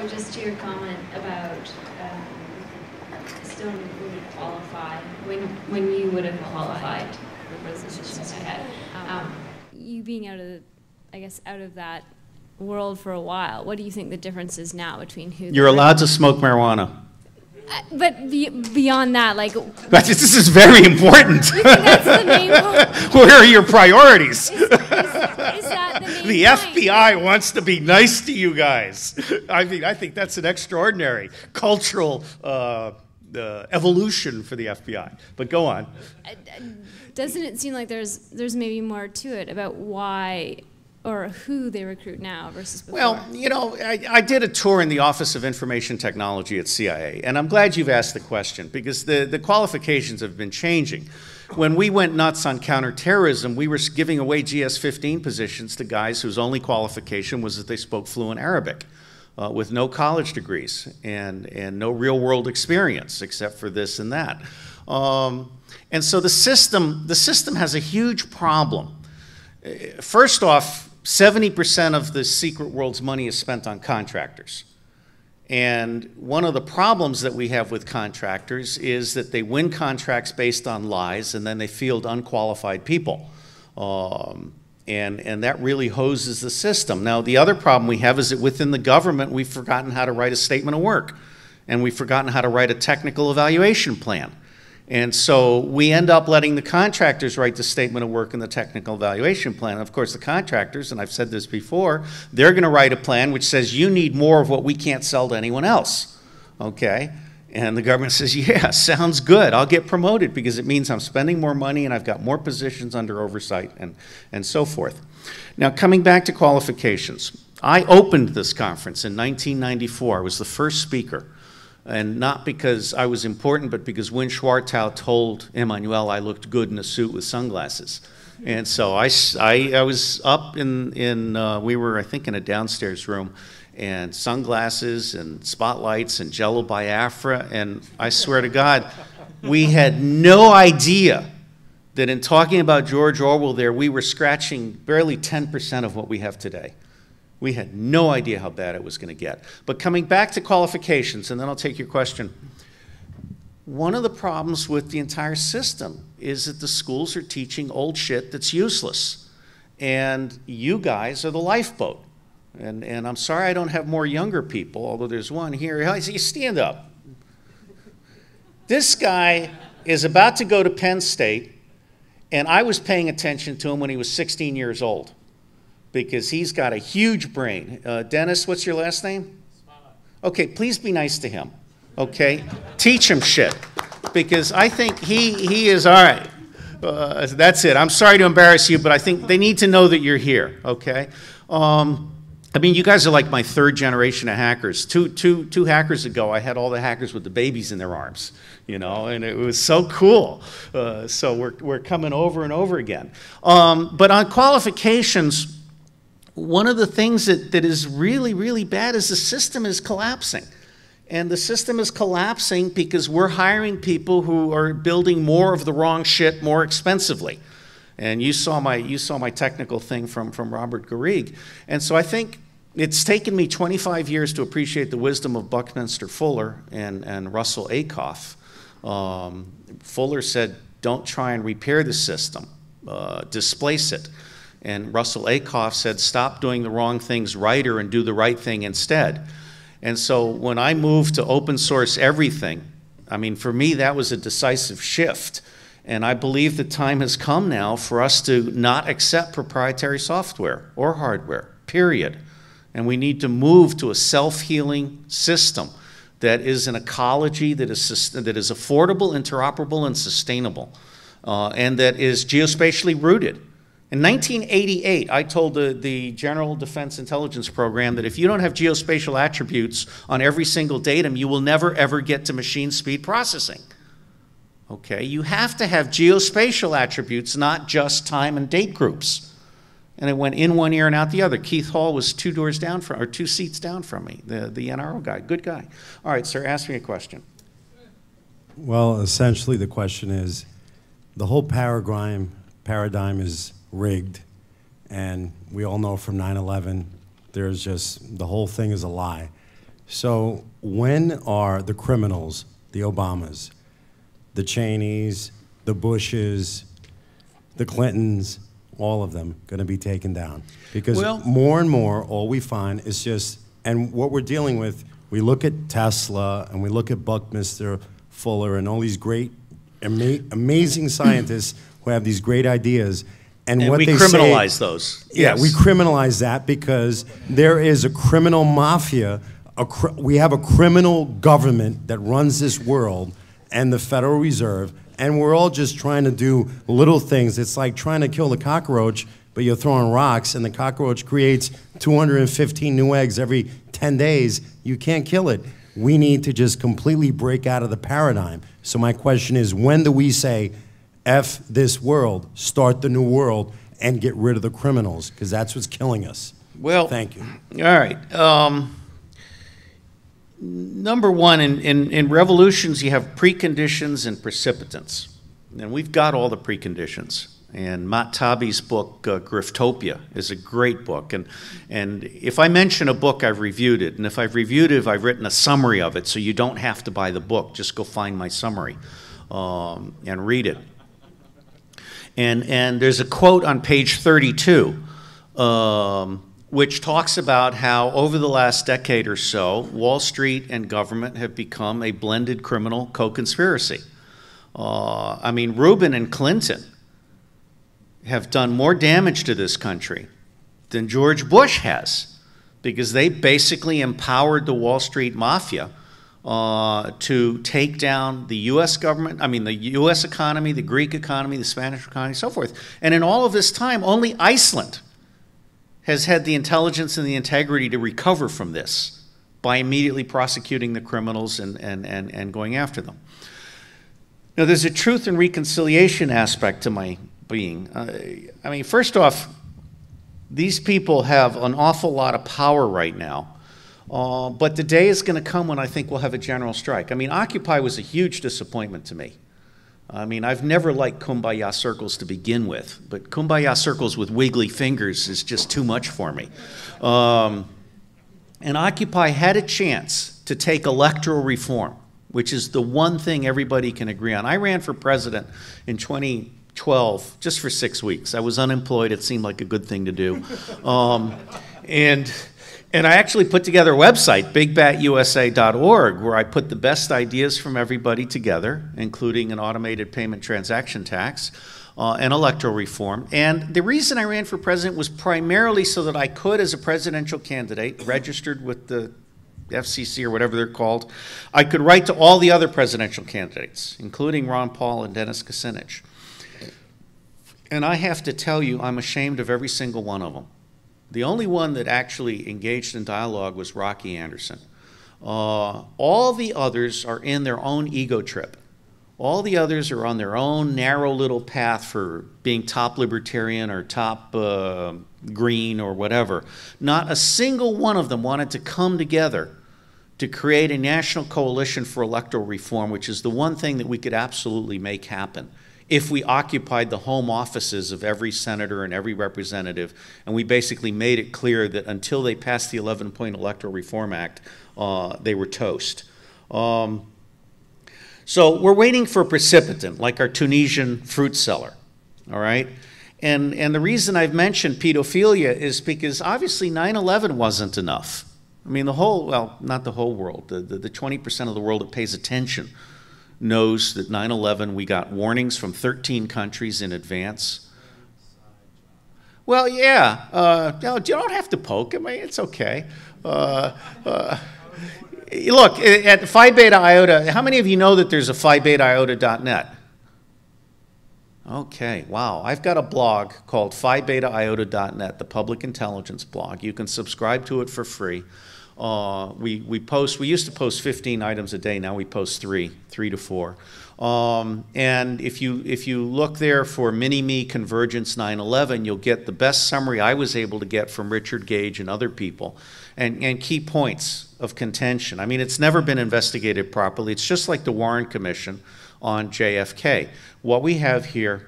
just to your comment about Stone would qualify, when you would have qualified for those positions you had. You being out of, I guess, out of that world for a while, what do you think the difference is now between who... You're allowed to smoke marijuana. But beyond that, like... But this is very important. You think that's the main point? Where are your priorities? Is that the main The point? FBI wants to be nice to you guys. I think that's an extraordinary cultural evolution for the FBI. But go on. Doesn't it seem like there's maybe more to it about why or who they recruit now versus before? Well, you know, I did a tour in the Office of Information Technology at CIA, and I'm glad you've asked the question because the qualifications have been changing. When we went nuts on counterterrorism, we were giving away GS-15 positions to guys whose only qualification was that they spoke fluent Arabic with no college degrees and no real-world experience except for this and that. And so the system has a huge problem. First off, 70% of the secret world's money is spent on contractors. And one of the problems that we have with contractors is that they win contracts based on lies and then they field unqualified people. And that really hoses the system. Now, the other problem we have is that within the government, we've forgotten how to write a statement of work. And we've forgotten how to write a technical evaluation plan. And so we end up letting the contractors write the statement of work and the technical evaluation plan. And of course, the contractors, and I've said this before, they're going to write a plan which says you need more of what we can't sell to anyone else, okay? And the government says, yeah, sounds good. I'll get promoted because it means I'm spending more money and I've got more positions under oversight and so forth. Now, coming back to qualifications, I opened this conference in 1994. I was the first speaker. And not because I was important, but because Win Schwartau told Emmanuel I looked good in a suit with sunglasses. And so I was up we were, I think, in a downstairs room, and sunglasses and spotlights and Jello Biafra, and I swear to God, we had no idea that in talking about George Orwell there, we were scratching barely 10% of what we have today. We had no idea how bad it was going to get. But coming back to qualifications, and then I'll take your question. One of the problems with the entire system is that the schools are teaching old shit that's useless. And you guys are the lifeboat. And I'm sorry I don't have more younger people, although there's one here. You stand up. This guy is about to go to Penn State, and I was paying attention to him when he was 16 years old, because he's got a huge brain. Dennis, what's your last name? Okay, please be nice to him, okay? Teach him shit, because I think he is all right. That's it. I'm sorry to embarrass you, but I think they need to know that you're here, okay? I mean, you guys are like my third generation of hackers. Two hackers ago, I had all the hackers with the babies in their arms, you know, and it was so cool. So we're coming over and over again. But on qualifications, one of the things that is really, really bad is the system is collapsing. And the system is collapsing because we're hiring people who are building more of the wrong shit more expensively. And you saw my technical thing from Robert Garrigue. And so I think it's taken me 25 years to appreciate the wisdom of Buckminster Fuller and Russell Ackoff. Fuller said, don't try and repair the system, displace it. And Russell Ackoff said, stop doing the wrong things righter and do the right thing instead. And so when I moved to open source everything, I mean, for me, that was a decisive shift. And I believe the time has come now for us to not accept proprietary software or hardware, period. And we need to move to a self-healing system that is an ecology that is affordable, interoperable, and sustainable, and that is geospatially rooted. In 1988, I told the General Defense Intelligence Program that if you don't have geospatial attributes on every single datum, you will never, ever get to machine speed processing. Okay, you have to have geospatial attributes, not just time and date groups. And it went in one ear and out the other. Keith Hall was two seats down from me, the NRO guy, good guy. All right, sir, ask me a question. Well, essentially the question is, the whole paradigm is rigged, and we all know from 9/11, there's just, the whole thing is a lie. So when are the criminals, the Obamas, the Cheneys, the Bushes, the Clintons, all of them going to be taken down? Because more and more, all we find is just, and what we're dealing with, we look at Tesla and we look at Buckminster Fuller and all these great, amazing scientists who have these great ideas. And what we they criminalize say, those. Yeah, Yes. we criminalize that because there is a criminal mafia. We have a criminal government that runs this world and the Federal Reserve, and we're all just trying to do little things. It's like trying to kill the cockroach, but you're throwing rocks, and the cockroach creates 215 new eggs every 10 days. You can't kill it. We need to just completely break out of the paradigm. So my question is, when do we say, F this world, start the new world, and get rid of the criminals? Because that's what's killing us. Well, thank you. All right. Number one, in revolutions, you have preconditions and precipitants. And we've got all the preconditions. And Matt Taibbi's book, Griftopia, is a great book. And if I mention a book, I've reviewed it. And if I've reviewed it, I've written a summary of it, so you don't have to buy the book. Just go find my summary and read it. And there's a quote on page 32, which talks about how over the last decade or so, Wall Street and government have become a blended criminal co-conspiracy. I mean, Rubin and Clinton have done more damage to this country than George Bush has, because they basically empowered the Wall Street mafia to take down the U.S. government, I mean the U.S. economy, the Greek economy, the Spanish economy, so forth. And in all of this time, only Iceland has had the intelligence and the integrity to recover from this by immediately prosecuting the criminals and going after them. Now, there's a truth and reconciliation aspect to my being. I mean, first off, these people have an awful lot of power right now, but the day is going to come when I think we'll have a general strike. I mean, Occupy was a huge disappointment to me. I mean, I've never liked Kumbaya circles to begin with, but Kumbaya circles with wiggly fingers is just too much for me. And Occupy had a chance to take electoral reform, which is the one thing everybody can agree on. I ran for president in 2012 just for 6 weeks. I was unemployed. It seemed like a good thing to do. And I actually put together a website, bigbatusa.org, where I put the best ideas from everybody together, including an automated payment transaction tax and electoral reform. And the reason I ran for president was primarily so that I could, as a presidential candidate, registered with the FCC or whatever they're called, I could write to all the other presidential candidates, including Ron Paul and Dennis Kucinich. And I have to tell you, I'm ashamed of every single one of them. The only one that actually engaged in dialogue was Rocky Anderson. All the others are in their own ego trip. All the others are on their own narrow little path for being top libertarian or top green or whatever. Not a single one of them wanted to come together to create a national coalition for electoral reform, which is the one thing that we could absolutely make happen if we occupied the home offices of every senator and every representative, and we basically made it clear that until they passed the 11-point Electoral Reform Act, they were toast. So we're waiting for a precipitant, like our Tunisian fruit seller, all right? And the reason I've mentioned pedophilia is because obviously 9/11 wasn't enough. I mean, the whole, well, not the whole world, the 20% of the world that pays attention knows that 9/11, we got warnings from 13 countries in advance. Well, yeah, no, you don't have to poke. I mean, it's okay. Look, at Phi Beta Iota, how many of you know that there's a PhiBetaIota.net? Okay, wow. I've got a blog called PhiBetaIota.net, the public intelligence blog. You can subscribe to it for free. We used to post 15 items a day, now we post three to four. And if you look there for Mini-Me Convergence 9/11, you'll get the best summary I was able to get from Richard Gage and other people, and key points of contention. I mean, it's never been investigated properly. It's just like the Warren Commission on JFK. What we have here,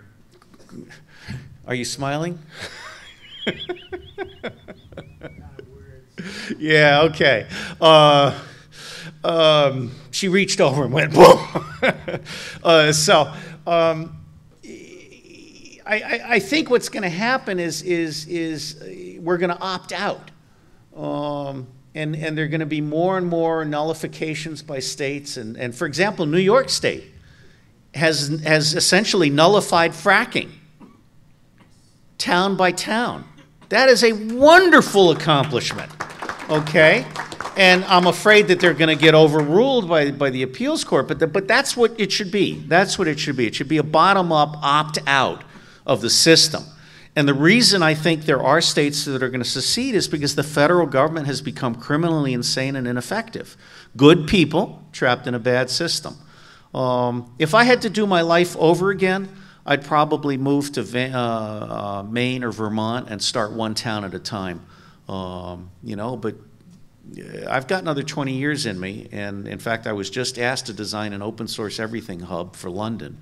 are you smiling? Yeah, okay. she reached over and went boom. I think what's going to happen is we're going to opt out. And there are going to be more and more nullifications by states. And for example, New York State has essentially nullified fracking, town by town. That is a wonderful accomplishment, okay? And I'm afraid that they're going to get overruled by the appeals court, but that's what it should be. That's what it should be. It should be a bottom-up opt-out of the system. And the reason I think there are states that are going to secede is because the federal government has become criminally insane and ineffective. Good people trapped in a bad system. If I had to do my life over again, I'd probably move to Maine or Vermont and start one town at a time. But I've got another 20 years in me, and in fact, I was just asked to design an open source everything hub for London.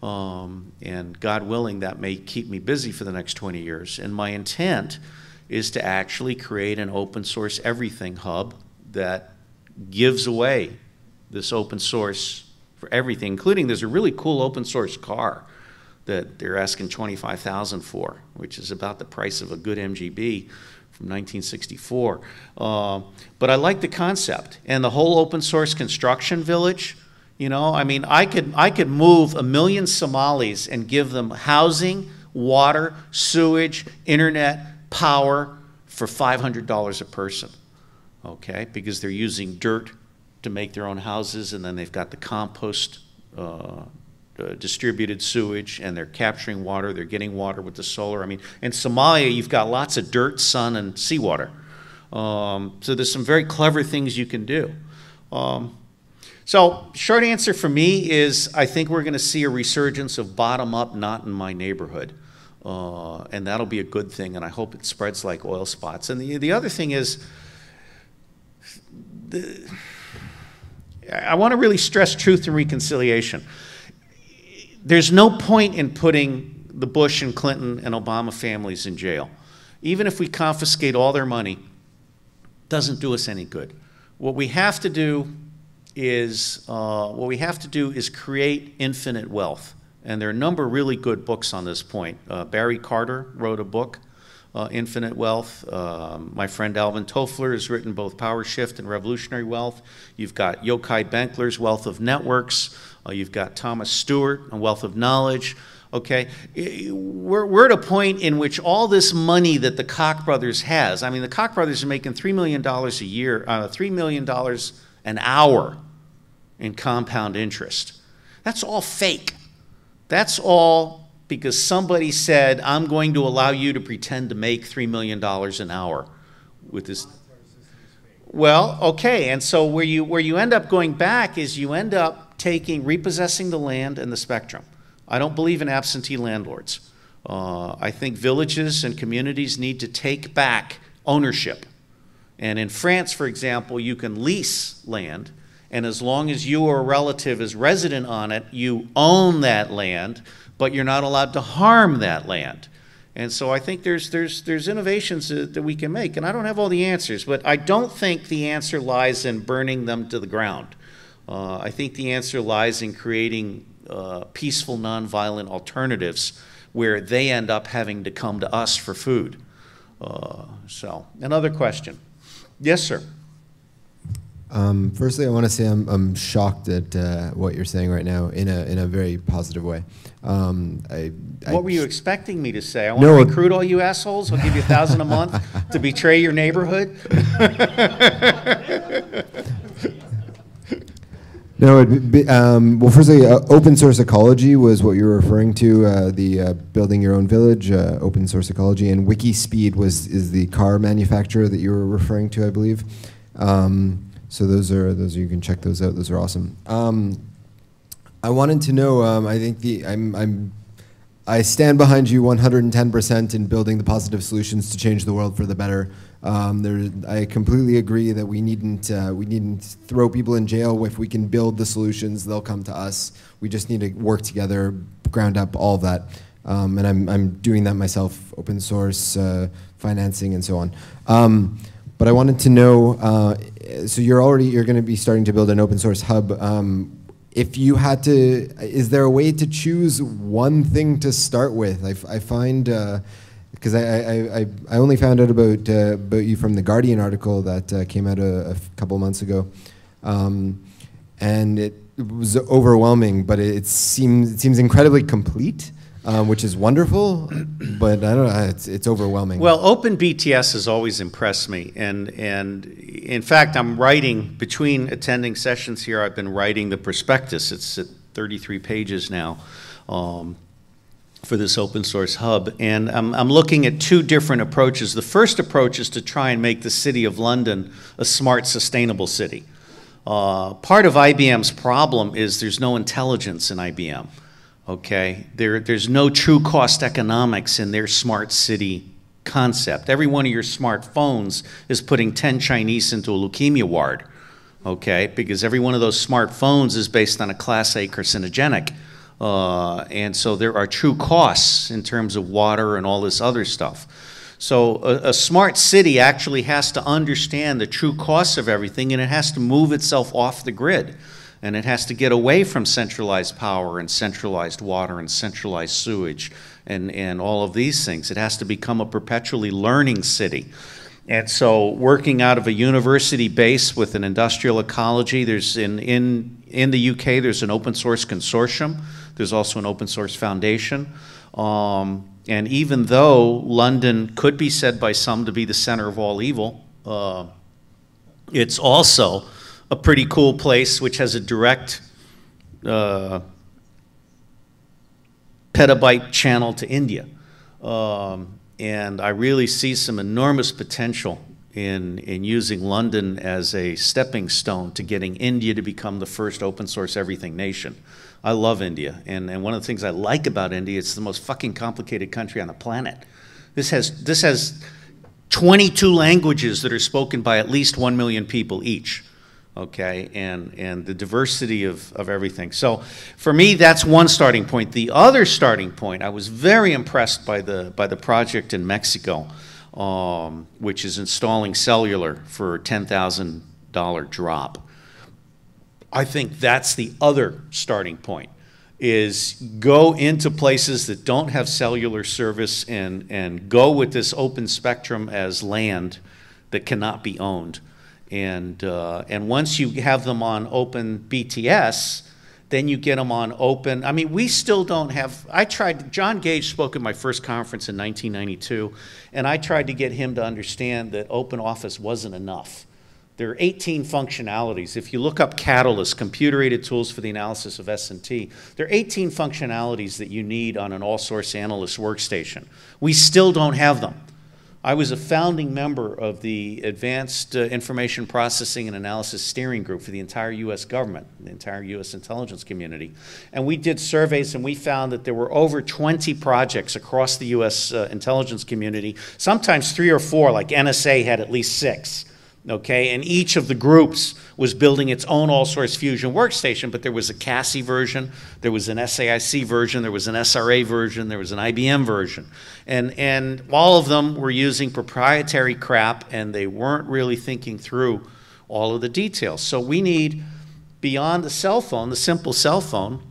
And God willing, that may keep me busy for the next 20 years. And my intent is to actually create an open source everything hub that gives away this open source for everything, including there's a really cool open source car that they're asking $25,000 for, which is about the price of a good MGB from 1964. But I like the concept. And the whole open source construction village, I could move 1 million Somalis and give them housing, water, sewage, internet, power for $500 a person, okay? Because they're using dirt to make their own houses, and then they've got the compost distributed sewage, and they're capturing water, they're getting water with the solar. In Somalia, you've got lots of dirt, sun, and seawater. So there's some very clever things you can do. So short answer for me is I think we're going to see a resurgence of bottom-up, not in my neighborhood. And that'll be a good thing, and I hope it spreads like oil spots. And the other thing is, I want to really stress truth and reconciliation. There's no point in putting the Bush and Clinton and Obama families in jail. Even if we confiscate all their money, it doesn't do us any good. What we have to do is create infinite wealth. And there are a number of really good books on this point. Barry Carter wrote a book, Infinite Wealth. My friend Alvin Toffler has written both Power Shift and Revolutionary Wealth. You've got Yochai Benkler's Wealth of Networks. You've got Thomas Stewart on Wealth of Knowledge. Okay, we're at a point in which all this money that the Koch brothers has, the Koch brothers are making $3 million a year, $3 million an hour in compound interest. That's all fake. That's all because somebody said, I'm going to allow you to pretend to make $3 million an hour with this. Well, okay, and so where you end up going back is you end up repossessing the land and the spectrum. I don't believe in absentee landlords. I think villages and communities need to take back ownership. And in France, for example, you can lease land, and as long as you or a relative is resident on it, you own that land, but you're not allowed to harm that land. And so I think there's innovations that we can make, and I don't have all the answers, but I don't think the answer lies in burning them to the ground. I think the answer lies in creating peaceful, nonviolent alternatives where they end up having to come to us for food. So, another question. Yes, sir. Firstly, I want to say I'm shocked at what you're saying right now in a very positive way. What were you expecting me to say? I want to recruit all you assholes. I'll give you $1,000 a month to betray your neighborhood. No, well, firstly, open source ecology was what you were referring to, the building your own village, open source ecology, and WikiSpeed is the car manufacturer that you were referring to, I believe. So those you can check those out. Those are awesome. I wanted to know. I think I stand behind you 110% in building the positive solutions to change the world for the better. I completely agree that we needn't throw people in jail. If we can build the solutions, they'll come to us. We just need to work together, ground up all of that. And I'm doing that myself, open source, financing, and so on. But I wanted to know, so you're going to be starting to build an open source hub. If you had to, is there a way to choose one thing to start with? I find, because I only found out about you from the Guardian article that came out a couple months ago, and it was overwhelming. But it seems incredibly complete, which is wonderful. But I don't know, it's overwhelming. Well, OpenBTS has always impressed me, and in fact, I'm writing, between attending sessions here, I've been writing the prospectus. It's at 33 pages now for this open source hub, and I'm looking at two different approaches. The first approach is to try and make the city of London a smart, sustainable city. Part of IBM's problem is there's no intelligence in IBM. Okay, there's no true cost economics in their smart city concept. Every one of your smartphones is putting 10 Chinese into a leukemia ward, okay, because every one of those smartphones is based on a class A carcinogenic. And so there are true costs in terms of water and all this other stuff. So a smart city actually has to understand the true costs of everything, and it has to move itself off the grid. And it has to get away from centralized power and centralized water and centralized sewage and all of these things. It has to become a perpetually learning city. And so working out of a university base with an industrial ecology, there's in the UK, there's an open source consortium. There's also an open source foundation. And even though London could be said by some to be the center of all evil, it's also a pretty cool place which has a direct petabyte channel to India. And I really see some enormous potential in using London as a stepping stone to getting India to become the first open source everything nation. I love India, and one of the things I like about India, it's the most fucking complicated country on the planet. This has 22 languages that are spoken by at least 1 million people each. Okay, and the diversity of everything. So for me, that's one starting point. The other starting point, I was very impressed by the project in Mexico, which is installing cellular for a $10,000 drop. I think that's the other starting point, is go into places that don't have cellular service and go with this open spectrum as land that cannot be owned. And once you have them on open BTS, then you get them on open. I mean, we still don't have, John Gage spoke at my first conference in 1992, and I tried to get him to understand that open office wasn't enough. There are 18 functionalities. If you look up Catalyst, computer-aided tools for the analysis of S&T, there are 18 functionalities that you need on an all-source analyst workstation. We still don't have them. I was a founding member of the Advanced Information Processing and Analysis Steering Group for the entire U.S. government, the entire U.S. intelligence community. And we did surveys, and we found that there were over 20 projects across the U.S. Intelligence community, sometimes 3 or 4, like NSA had at least 6. Okay, and each of the groups was building its own all-source Fusion workstation, but there was a CASI version, there was an SAIC version, there was an SRA version, there was an IBM version. And all of them were using proprietary crap, and they weren't really thinking through all of the details. So we need, beyond the cell phone, the simple cell phone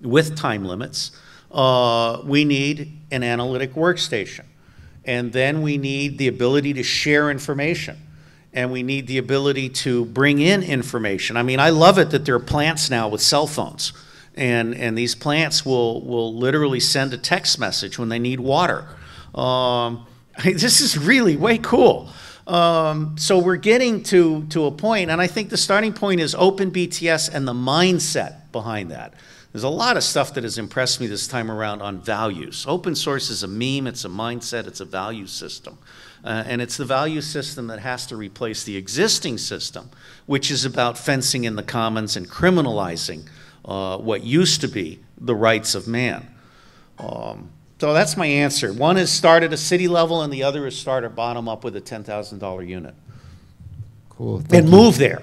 with time limits, we need an analytic workstation. And then we need the ability to share information. And we need the ability to bring in information. I mean, I love it that there are plants now with cell phones. And these plants will literally send a text message when they need water. This is really way cool. So we're getting to a point, and I think the starting point is OpenBTS and the mindset behind that. There's a lot of stuff that has impressed me this time around on values. Open source is a meme, it's a mindset, it's a value system. And it's the value system that has to replace the existing system, which is about fencing in the commons and criminalizing what used to be the rights of man. So that's my answer. One is start at a city level, and the other is start at bottom up with a $10,000 unit. Cool. And move there.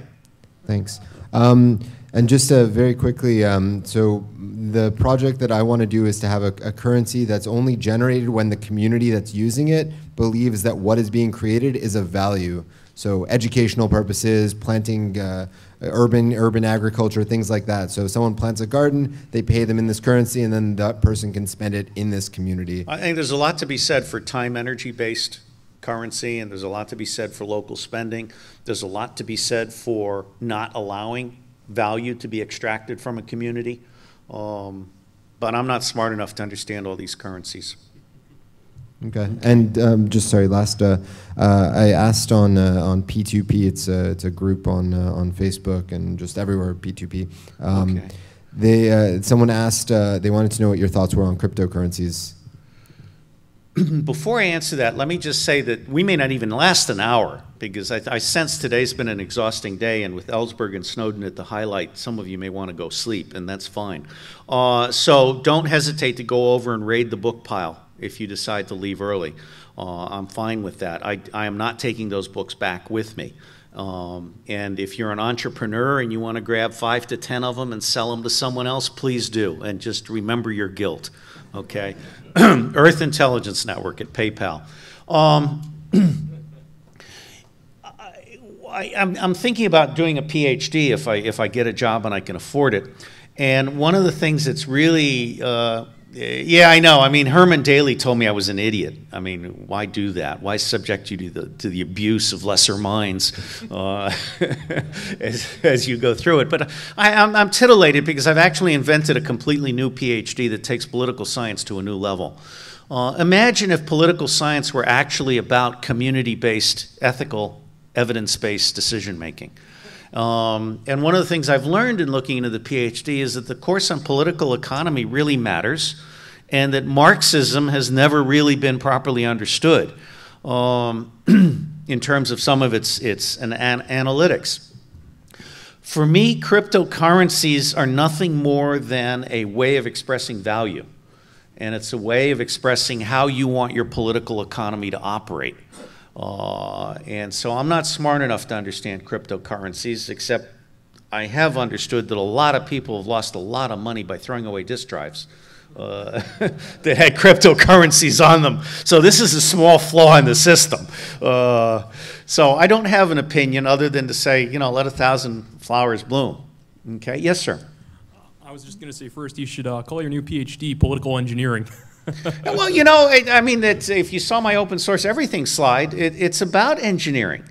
Thanks. And just very quickly, so the project that I want to do is to have a currency that's only generated when the community that's using it believes that what is being created is of value. So educational purposes, planting urban agriculture, things like that. So if someone plants a garden, they pay them in this currency, and then that person can spend it in this community. I think there's a lot to be said for time energy-based currency, and there's a lot to be said for local spending. There's a lot to be said for not allowing value to be extracted from a community. But I'm not smart enough to understand all these currencies. Okay, and just sorry, last I asked on P2P. It's a group on Facebook and just everywhere P2P. Okay. Someone asked they wanted to know what your thoughts were on cryptocurrencies. Before I answer that, let me just say that we may not even last an hour, because I sense today's been an exhausting day, and with Ellsberg and Snowden at the highlight, some of you may want to go sleep, and that's fine. So don't hesitate to go over and raid the book pile if you decide to leave early. I'm fine with that. I am not taking those books back with me. And if you're an entrepreneur and you want to grab 5 to 10 of them and sell them to someone else, please do, and just remember your guilt. Okay, Earth Intelligence Network at PayPal. I'm thinking about doing a PhD if I get a job and I can afford it. And one of the things that's really, yeah, I know. I mean, Herman Daly told me I was an idiot. I mean, why do that? Why subject you to the abuse of lesser minds as you go through it? But I'm titillated because I've actually invented a completely new PhD that takes political science to a new level. Imagine if political science were actually about community-based, ethical, evidence-based decision-making. And one of the things I've learned in looking into the PhD is that the course on political economy really matters, and that Marxism has never really been properly understood in terms of some of its analytics. For me, cryptocurrencies are nothing more than a way of expressing value, and it's a way of expressing how you want your political economy to operate. And so I'm not smart enough to understand cryptocurrencies, except I have understood that a lot of people have lost a lot of money by throwing away disk drives that had cryptocurrencies on them. So this is a small flaw in the system. So I don't have an opinion other than to say, you know, let 1,000 flowers bloom. Okay, yes, sir. I was just going to say first, you should call your new PhD political engineering. Well, you know, I mean, if you saw my open source everything slide, it's about engineering.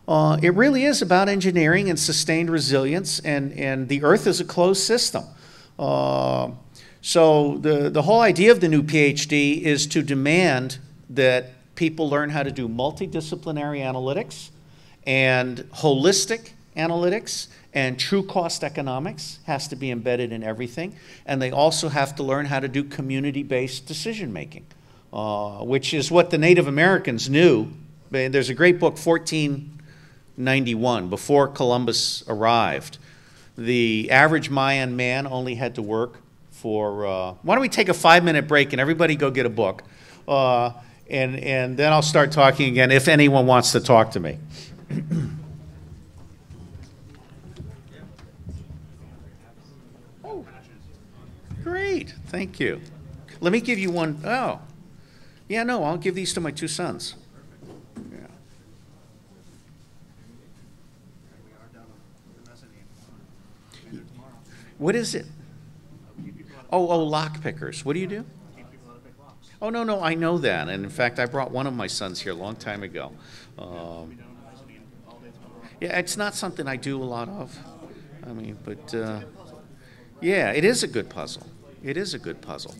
It really is about engineering and sustained resilience, and the Earth is a closed system. So the whole idea of the new PhD is to demand that people learn how to do multidisciplinary analytics and holistic analytics, and true cost economics has to be embedded in everything. And they also have to learn how to do community-based decision-making, which is what the Native Americans knew. There's a great book, 1491, before Columbus arrived. The average Mayan man only had to work for, why don't we take a 5-minute break and everybody go get a book. And then I'll start talking again if anyone wants to talk to me. Great, thank you. Let me give you one. Oh, yeah, no, I'll give these to my 2 sons. Yeah. What is it? Oh, lock pickers. What do you do? Oh, no, I know that. And in fact, I brought one of my sons here a long time ago. Yeah, it's not something I do a lot of. I mean, but yeah, it is a good puzzle. It is a good puzzle.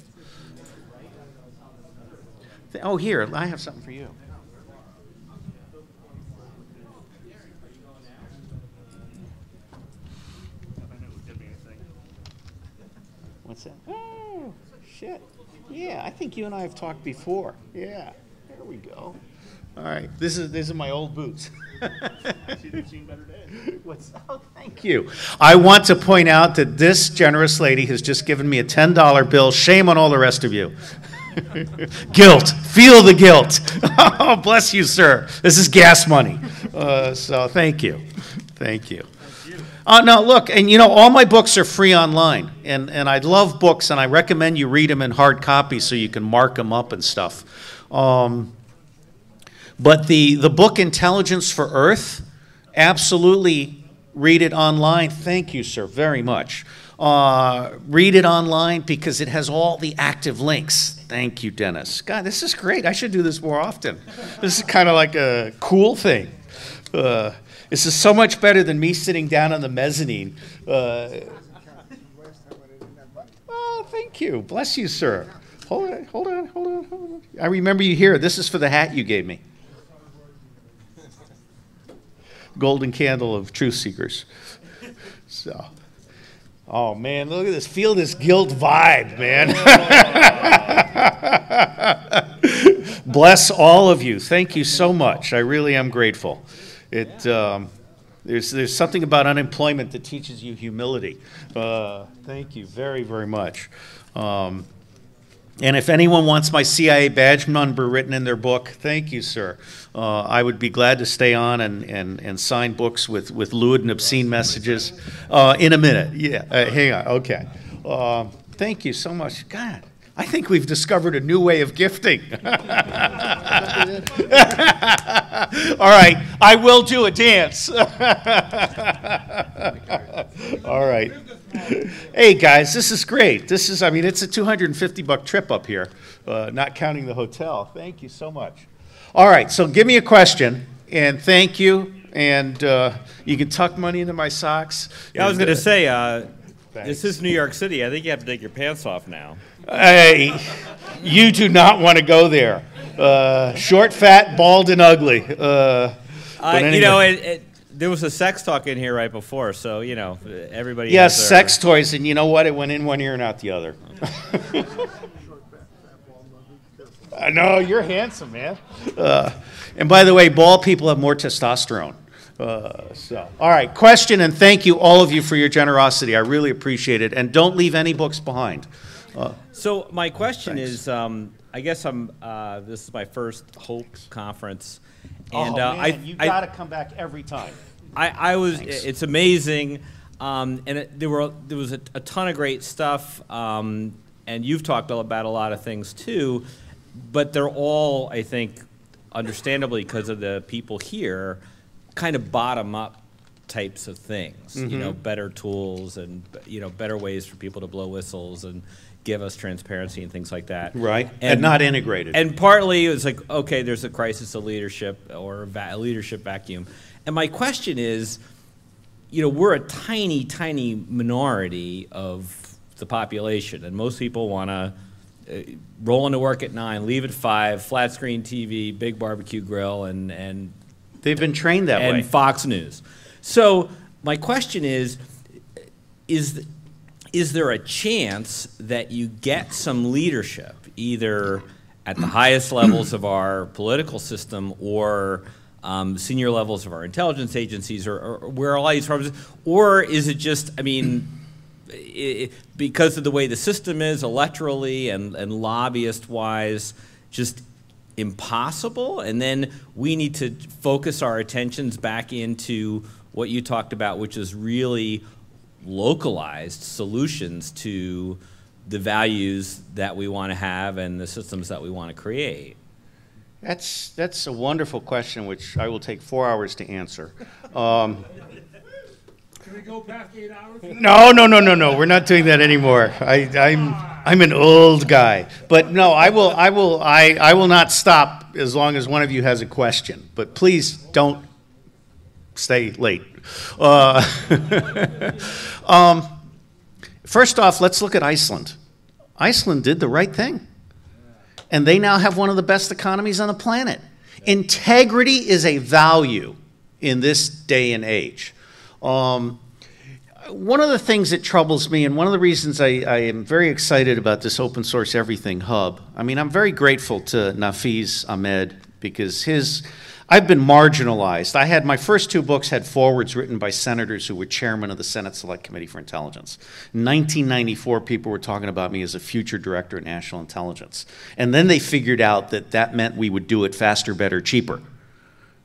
Oh, here, I have something for you. What's that? Oh, shit. Yeah, I think you and I have talked before. Yeah, there we go. All right, these are my old boots. You've seen better days. Oh, thank you. I want to point out that this generous lady has just given me a $10 bill. Shame on all the rest of you. Guilt. Feel the guilt. Oh, bless you, sir. This is gas money. So thank you. Thank you. No, look, and you know, all my books are free online, and I love books, and I recommend you read them in hard copy so you can mark them up and stuff. But the book Intelligence for Earth, absolutely read it online. Thank you, sir, very much. Read it online because it has all the active links. Thank you, Dennis. God, this is great. I should do this more often. This is kind of like a cool thing. This is so much better than me sitting down on the mezzanine. Oh, thank you. Bless you, sir. Hold on. I remember you here. This is for the hat you gave me. Golden candle of truth seekers. So, oh man, look at this. Feel this guilt vibe, man. Bless all of you. Thank you so much. I really am grateful. There's something about unemployment that teaches you humility. Thank you very, very much. And if anyone wants my CIA badge number written in their book, thank you, sir. I would be glad to stay on and sign books with lewd and obscene messages in a minute. Yeah, hang on. Okay. Thank you so much. God, I think we've discovered a new way of gifting. All right, I will do a dance. All right. Hey guys, this is great. It's a $250 trip up here, not counting the hotel. Thank you so much. All right, so give me a question, and thank you, and you can tuck money into my socks. Yeah, I was going to say, this is New York City. I think you have to take your pants off now. Hey, you do not want to go there. Short, fat, bald, and ugly. Anyway. There was a sex talk in here right before, so, everybody... Yes, sex toys, and you know what? It went in one ear and out the other. I know, you're handsome, man. And by the way, bald people have more testosterone. All right, question, and thank you, all of you, for your generosity. I really appreciate it. And don't leave any books behind. So my question Thanks. is, I guess this is my first Hope conference. And, man, you got to come back every time. Thanks. It's amazing, and there was a ton of great stuff, and you've talked about a lot of things too, but they're all, I think, understandably because of the people here, kind of bottom-up types of things. Mm-hmm. Better tools and better ways for people to blow whistles and give us transparency and things like that. Right, and not integrated. And partly it's like, okay, there's a crisis of leadership or a leadership vacuum. And my question is, we're a tiny, tiny minority of the population, and most people want to roll into work at 9, leave at 5, flat screen TV, big barbecue grill, and they've been trained that way. And Fox News. So my question is there a chance that you get some leadership, either at the highest levels of our political system or senior levels of our intelligence agencies or where all these problems, or is it just, because of the way the system is electorally and lobbyist-wise, just impossible? And then we need to focus our attentions back into what you talked about, which is really localized solutions to the values that we want to have and the systems that we want to create. That's a wonderful question, which I will take 4 hours to answer. Can we go past 8 hours? No. We're not doing that anymore. I'm an old guy, but no, I will not stop as long as one of you has a question. But please don't stay late. First off, let's look at Iceland. Iceland did the right thing. And they now have one of the best economies on the planet. Integrity is a value in this day and age. One of the things that troubles me, and one of the reasons I am very excited about this Open Source Everything Hub, I'm very grateful to Nafiz Ahmed because I've been marginalized. My first 2 books had forwards written by senators who were chairman of the Senate Select Committee for Intelligence. In 1994, people were talking about me as a future director of national intelligence. And then they figured out that meant we would do it faster, better, cheaper.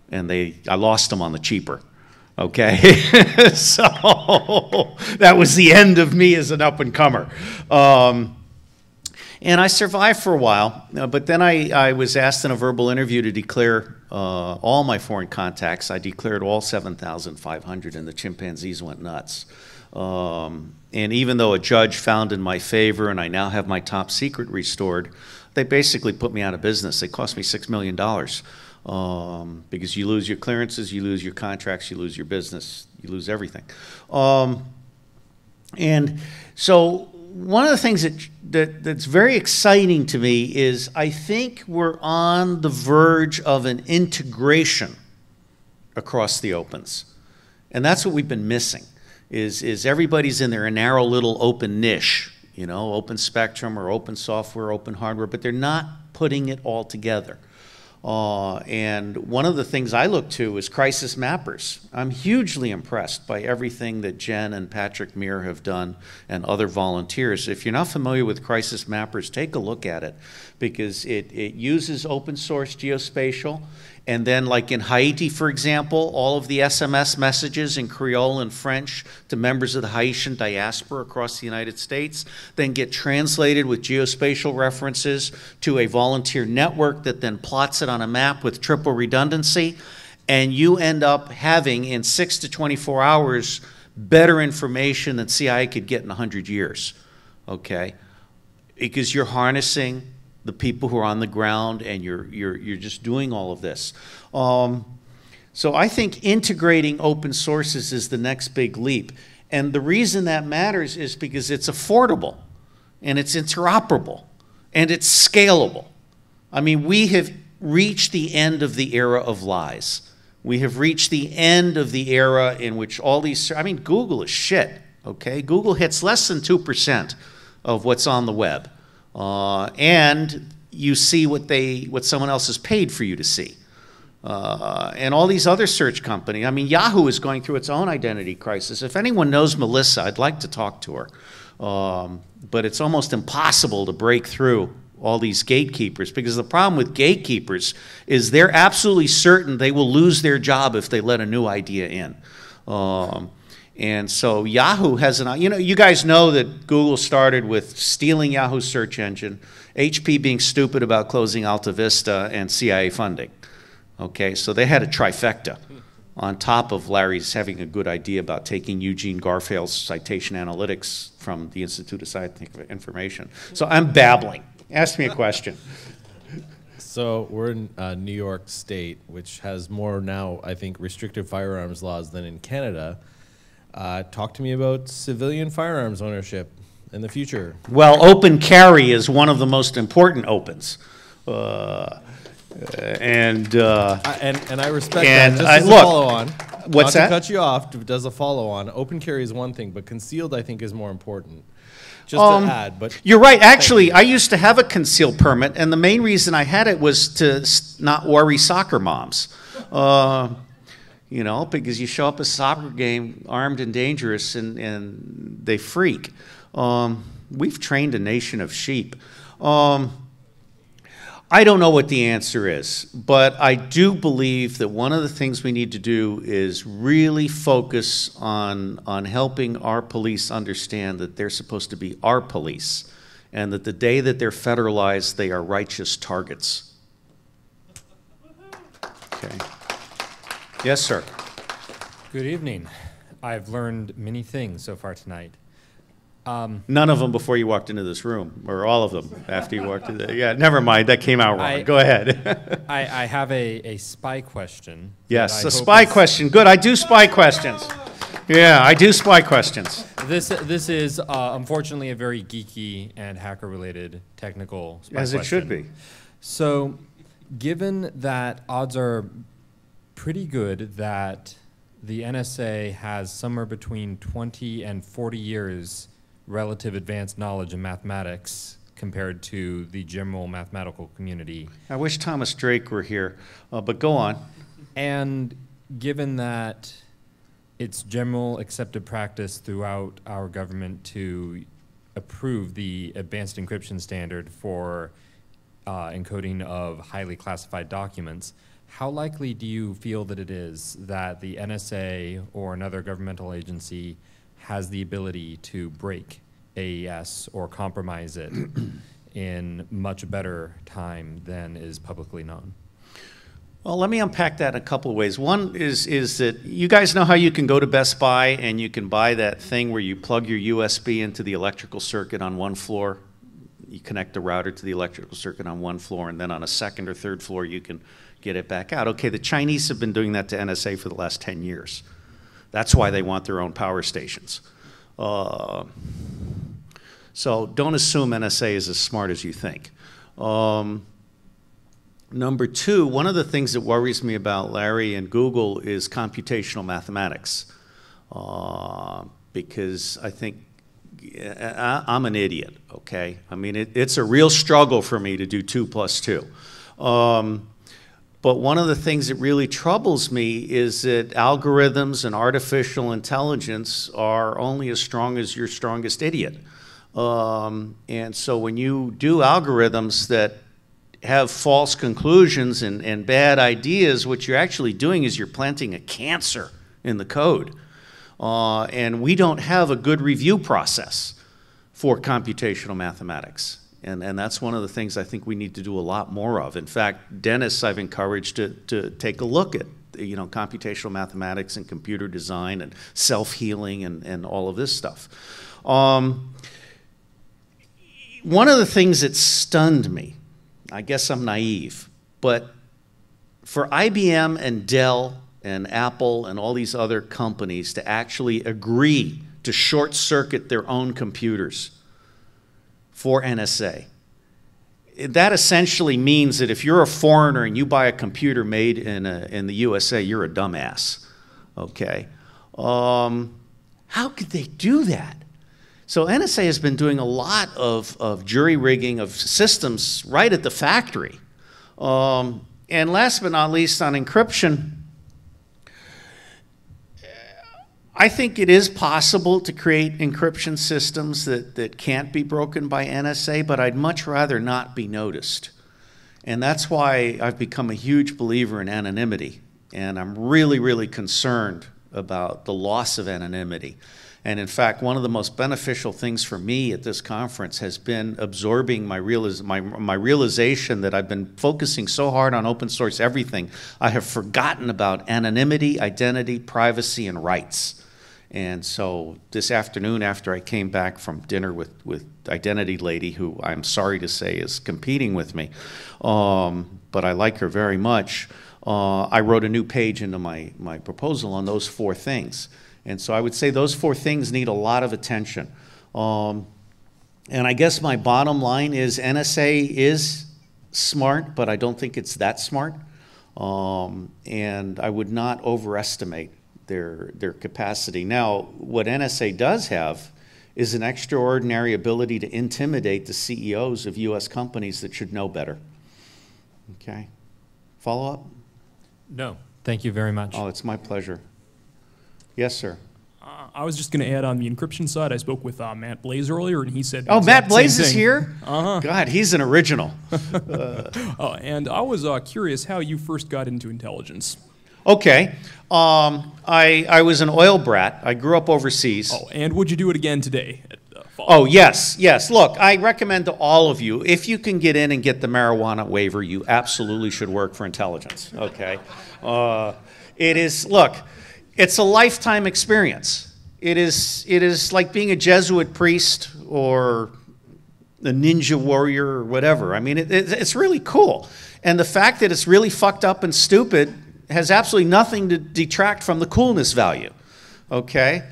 And I lost them on the cheaper. Okay? So that was the end of me as an up-and-comer. And I survived for a while, but then I was asked in a verbal interview to declare all my foreign contacts. I declared all 7,500, and the chimpanzees went nuts. And even though a judge found in my favor and I now have my top secret restored, they basically put me out of business. They cost me $6 million because you lose your clearances, you lose your contracts, you lose your business, you lose everything. And so one of the things that's very exciting to me is I think we're on the verge of an integration across the opens. And that's what we've been missing, is everybody's in their narrow little open niche, you know, open spectrum or open software, open hardware, but they're not putting it all together. And one of the things I look to is crisis mappers. I'm hugely impressed by everything that Jen and Patrick Meir have done and other volunteers. If you're not familiar with crisis mappers, take a look at it, because it uses open source geospatial. And then, like in Haiti, for example, all of the SMS messages in Creole and French to members of the Haitian diaspora across the United States then get translated with geospatial references to a volunteer network that then plots it on a map with triple redundancy. And you end up having, in 6 to 24 hours, better information than CIA could get in 100 years, okay? Because you're harnessing the people who are on the ground, and you're just doing all of this. So I think integrating open sources is the next big leap. And the reason that matters is because it's affordable, and it's interoperable, and it's scalable. I mean, we have reached the end of the era of lies. We have reached the end of the era in which all these, I mean, Google is shit, okay? Google hits less than 2% of what's on the web. And you see what someone else has paid for you to see. And all these other search companies, I mean, Yahoo is going through its own identity crisis. If anyone knows Melissa, I'd like to talk to her. But it's almost impossible to break through all these gatekeepers, because the problem with gatekeepers is they're absolutely certain they will lose their job if they let a new idea in. And so Yahoo has an, you know, you guys know that Google started with stealing Yahoo's search engine, HP being stupid about closing Alta Vista, and CIA funding. Okay, so they had a trifecta on top of Larry's having a good idea about taking Eugene Garfield's citation analytics from the Institute of Scientific Information. So I'm babbling. Ask me a question. So we're in New York State, which has more now, I think, restrictive firearms laws than in Canada. Talk to me about civilian firearms ownership in the future. Well, open carry is one of the most important opens. And I respect that. Just as a look, follow-on. What's that? Not to cut you off, does a follow-on. Open carry is one thing, but concealed, I think, is more important. Just to add, but you're right. Actually, I used to have a concealed permit, and the main reason I had it was to not worry soccer moms. You know, because you show up at a soccer game armed and dangerous, and they freak. We've trained a nation of sheep. I don't know what the answer is, but I do believe that one of the things we need to do is really focus on helping our police understand that they're supposed to be our police, and that the day that they're federalized, they are righteous targets. Okay. Yes, sir. Good evening. I've learned many things so far tonight. None of them before you walked into this room, or all of them after you walked in. Yeah, never mind. That came out wrong. Go ahead. I have a spy question. Yes, a spy question. Good. I do spy questions. Yeah, I do spy questions. This is unfortunately a very geeky and hacker-related technical spy As question. it should be. So, given that odds are pretty good that the NSA has somewhere between 20 and 40 years relative advanced knowledge in mathematics compared to the general mathematical community. I wish Thomas Drake were here, but go on. And given that it's general accepted practice throughout our government to approve the advanced encryption standard for encoding of highly classified documents, how likely do you feel that it is that the NSA or another governmental agency has the ability to break AES or compromise it in much better time than is publicly known? Well, let me unpack that in a couple of ways. One is that you guys know how you can go to Best Buy and you can buy that thing where you plug your USB into the electrical circuit on one floor. You connect the router to the electrical circuit on one floor, and then on a second or third floor you can get it back out. Okay, the Chinese have been doing that to NSA for the last 10 years. That's why they want their own power stations. So don't assume NSA is as smart as you think. Number two, one of the things that worries me about Larry and Google is computational mathematics. Because I think I'm an idiot, okay? I mean, it's a real struggle for me to do 2 + 2. But one of the things that really troubles me is that algorithms and artificial intelligence are only as strong as your strongest idiot. And so when you do algorithms that have false conclusions and bad ideas, what you're actually doing is you're planting a cancer in the code. And we don't have a good review process for computational mathematics. And that's one of the things I think we need to do a lot more of. In fact, Dennis, I've encouraged to take a look at computational mathematics and computer design and self-healing and all of this stuff. One of the things that stunned me, I guess I'm naive, but for IBM and Dell and Apple and all these other companies to actually agree to short-circuit their own computers for NSA, that essentially means that if you're a foreigner and you buy a computer made in the USA, you're a dumbass, okay? How could they do that? So NSA has been doing a lot of jury rigging of systems right at the factory. And last but not least, on encryption, I think it is possible to create encryption systems that can't be broken by NSA, but I'd much rather not be noticed. And that's why I've become a huge believer in anonymity. And I'm really, really concerned about the loss of anonymity. And in fact, one of the most beneficial things for me at this conference has been absorbing my realization that I've been focusing so hard on open source everything, I have forgotten about anonymity, identity, privacy, and rights. And so this afternoon, after I came back from dinner with Identity Lady, who I'm sorry to say is competing with me, but I like her very much, I wrote a new page into my proposal on those 4 things. And so I would say those 4 things need a lot of attention. And I guess my bottom line is NSA is smart, but I don't think it's that smart. And I would not overestimate their capacity. Now, what NSA does have is an extraordinary ability to intimidate the CEOs of US companies that should know better. Okay? Follow up? No. Thank you very much. Oh, it's my pleasure. Yes, sir. I was just going to add on the encryption side. I spoke with Matt Blaze earlier, and he said, "Oh, Matt Blaze is here? God, he's an original." And I was curious how you first got into intelligence. Okay, I was an oil brat. I grew up overseas. Oh, and would you do it again today? Oh, yes, yes. Look, I recommend to all of you, if you can get in and get the marijuana waiver, you absolutely should work for intelligence. Okay, it is. Look. It's a lifetime experience. It is like being a Jesuit priest or a ninja warrior or whatever. I mean, it's really cool. And the fact that it's really fucked up and stupid has absolutely nothing to detract from the coolness value, okay?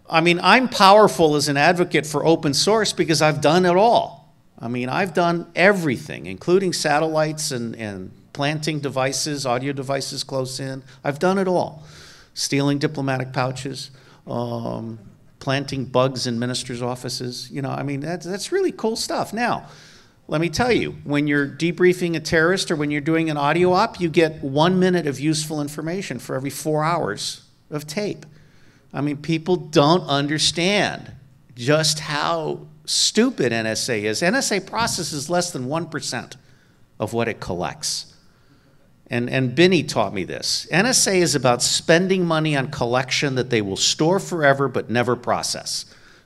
I mean, I'm powerful as an advocate for open source because I've done it all. I mean, I've done everything, including satellites and planting devices, audio devices close in. I've done it all. Stealing diplomatic pouches, planting bugs in ministers' offices. You know, I mean, that's really cool stuff. Now, let me tell you, when you're debriefing a terrorist or when you're doing an audio op, you get 1 minute of useful information for every 4 hours of tape. I mean, people don't understand just how stupid NSA is. NSA processes less than 1% of what it collects. And Binny taught me this. NSA is about spending money on collection that they will store forever but never process,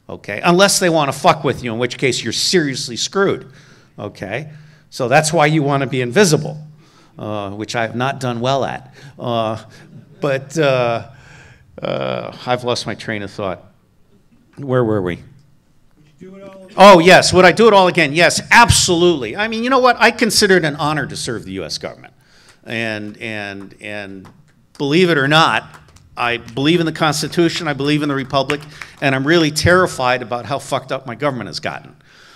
okay? Unless they want to fuck with you, in which case you're seriously screwed, okay? So that's why you want to be invisible, which I have not done well at. But I've lost my train of thought. Where were we? Oh, yes. Would I do it all again? Yes, absolutely. I mean, you know what? I consider it an honor to serve the U.S. government. And believe it or not, I believe in the Constitution, I believe in the Republic, and I'm really terrified about how fucked up my government has gotten.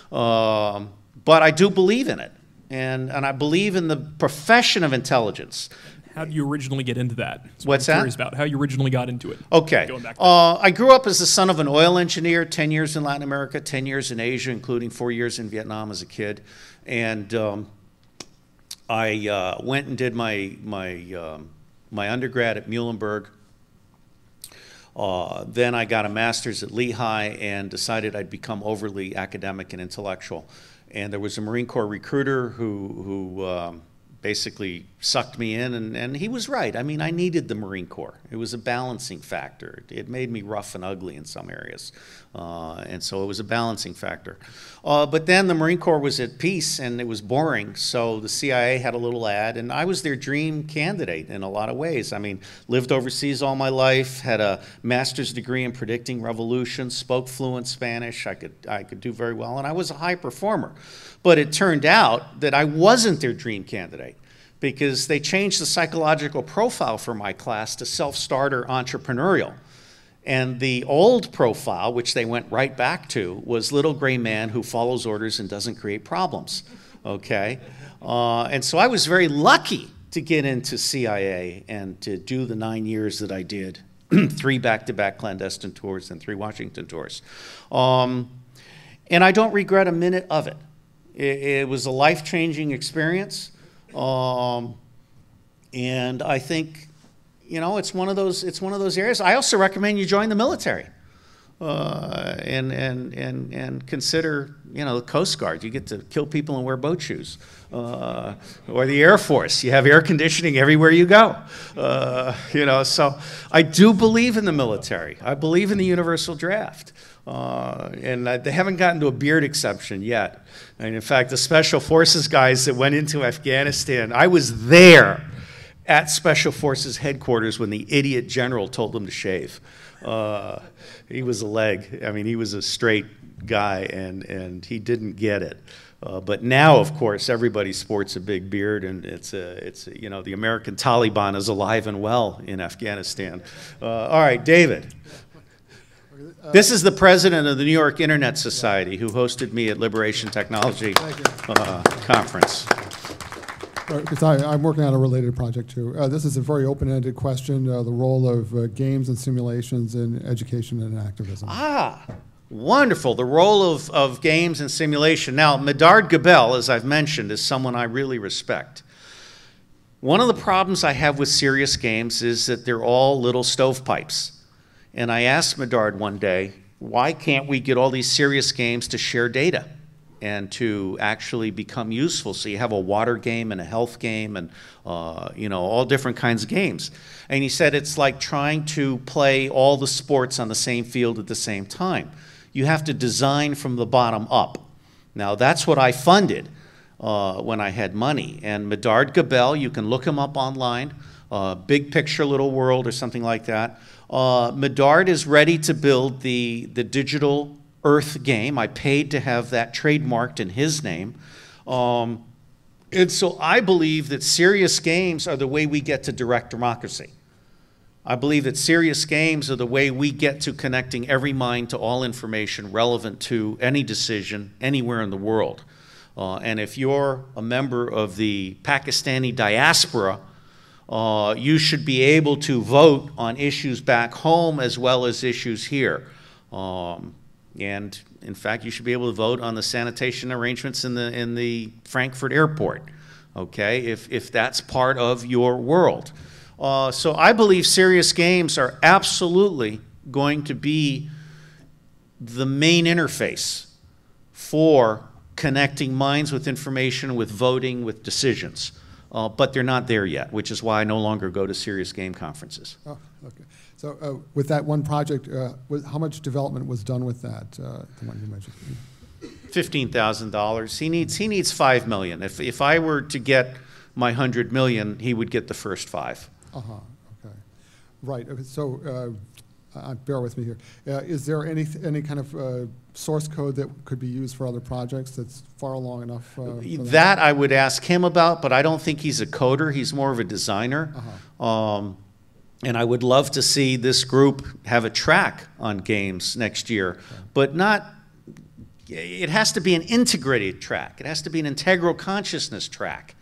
But I do believe in it. And I believe in the profession of intelligence. How did you originally get into that? That's What's I'm that? curious about how you originally got into it. Okay. Going back to I grew up as the son of an oil engineer, 10 years in Latin America, 10 years in Asia, including 4 years in Vietnam as a kid. And I went and did my undergrad at Muhlenberg. Then I got a master's at Lehigh and decided I'd become overly academic and intellectual. And there was a Marine Corps recruiter who basically sucked me in, and he was right. I mean, I needed the Marine Corps. It was a balancing factor. It made me rough and ugly in some areas, and so it was a balancing factor. But then the Marine Corps was at peace, and it was boring, so the CIA had a little ad, and I was their dream candidate in a lot of ways. I mean, lived overseas all my life, had a master's degree in predicting revolutions, spoke fluent Spanish. I could do very well, and I was a high performer. But it turned out that I wasn't their dream candidate because they changed the psychological profile for my class to self-starter entrepreneurial. And the old profile, which they went right back to, was little gray man who follows orders and doesn't create problems, okay? And so I was very lucky to get into CIA and to do the 9 years that I did, 3 back-to-back clandestine tours and 3 Washington tours. And I don't regret a minute of it. It was a life-changing experience, and I think, you know, it's one of those areas. I also recommend you join the military, and consider, you know, the Coast Guard. You get to kill people and wear boat shoes, or the Air Force. You have air conditioning everywhere you go. You know, so I do believe in the military. I believe in the universal draft. And they haven't gotten to a beard exception yet. And in fact, the Special Forces guys that went into Afghanistan, I was there at Special Forces headquarters when the idiot general told them to shave. He was a leg. I mean, he was a straight guy, and he didn't get it. But now, of course, everybody sports a big beard, and it's you know, the American Taliban is alive and well in Afghanistan. All right, David. This is the president of the New York Internet Society who hosted me at Liberation Technology Conference. I'm working on a related project too. This is a very open-ended question, the role of games and simulations in education and activism. Ah, wonderful. The role of games and simulation. Now, Medard Gabel, as I've mentioned, is someone I really respect. One of the problems I have with serious games is that they're all little stovepipes. And I asked Medard one day, why can't we get all these serious games to share data and to actually become useful? So you have a water game and a health game and you know, all different kinds of games. And he said it's like trying to play all the sports on the same field at the same time. You have to design from the bottom up. Now that's what I funded when I had money. And Medard Gabel, you can look him up online, Big Picture Little World or something like that. Medard is ready to build the digital Earth game. I paid to have that trademarked in his name. And so I believe that serious games are the way we get to direct democracy. I believe that serious games are the way we get to connecting every mind to all information relevant to any decision anywhere in the world. And if you're a member of the Pakistani diaspora, you should be able to vote on issues back home as well as issues here. And in fact, you should be able to vote on the sanitation arrangements in the Frankfurt airport, okay, if that's part of your world. So I believe serious games are absolutely going to be the main interface for connecting minds with information, with voting, with decisions. But they're not there yet, which is why I no longer go to serious game conferences. Oh, okay. So with that one project, how much development was done with that, the one you mentioned? $15,000. He needs 5 million. If I were to get my 100 million, he would get the first 5. Okay. Right. Okay, so bear with me here. Is there any kind of source code that could be used for other projects that's far along enough? For that I would ask him about, but I don't think he's a coder. He's more of a designer. And I would love to see this group have a track on games next year, but not. It has to be an integrated track. It has to be an integral consciousness track.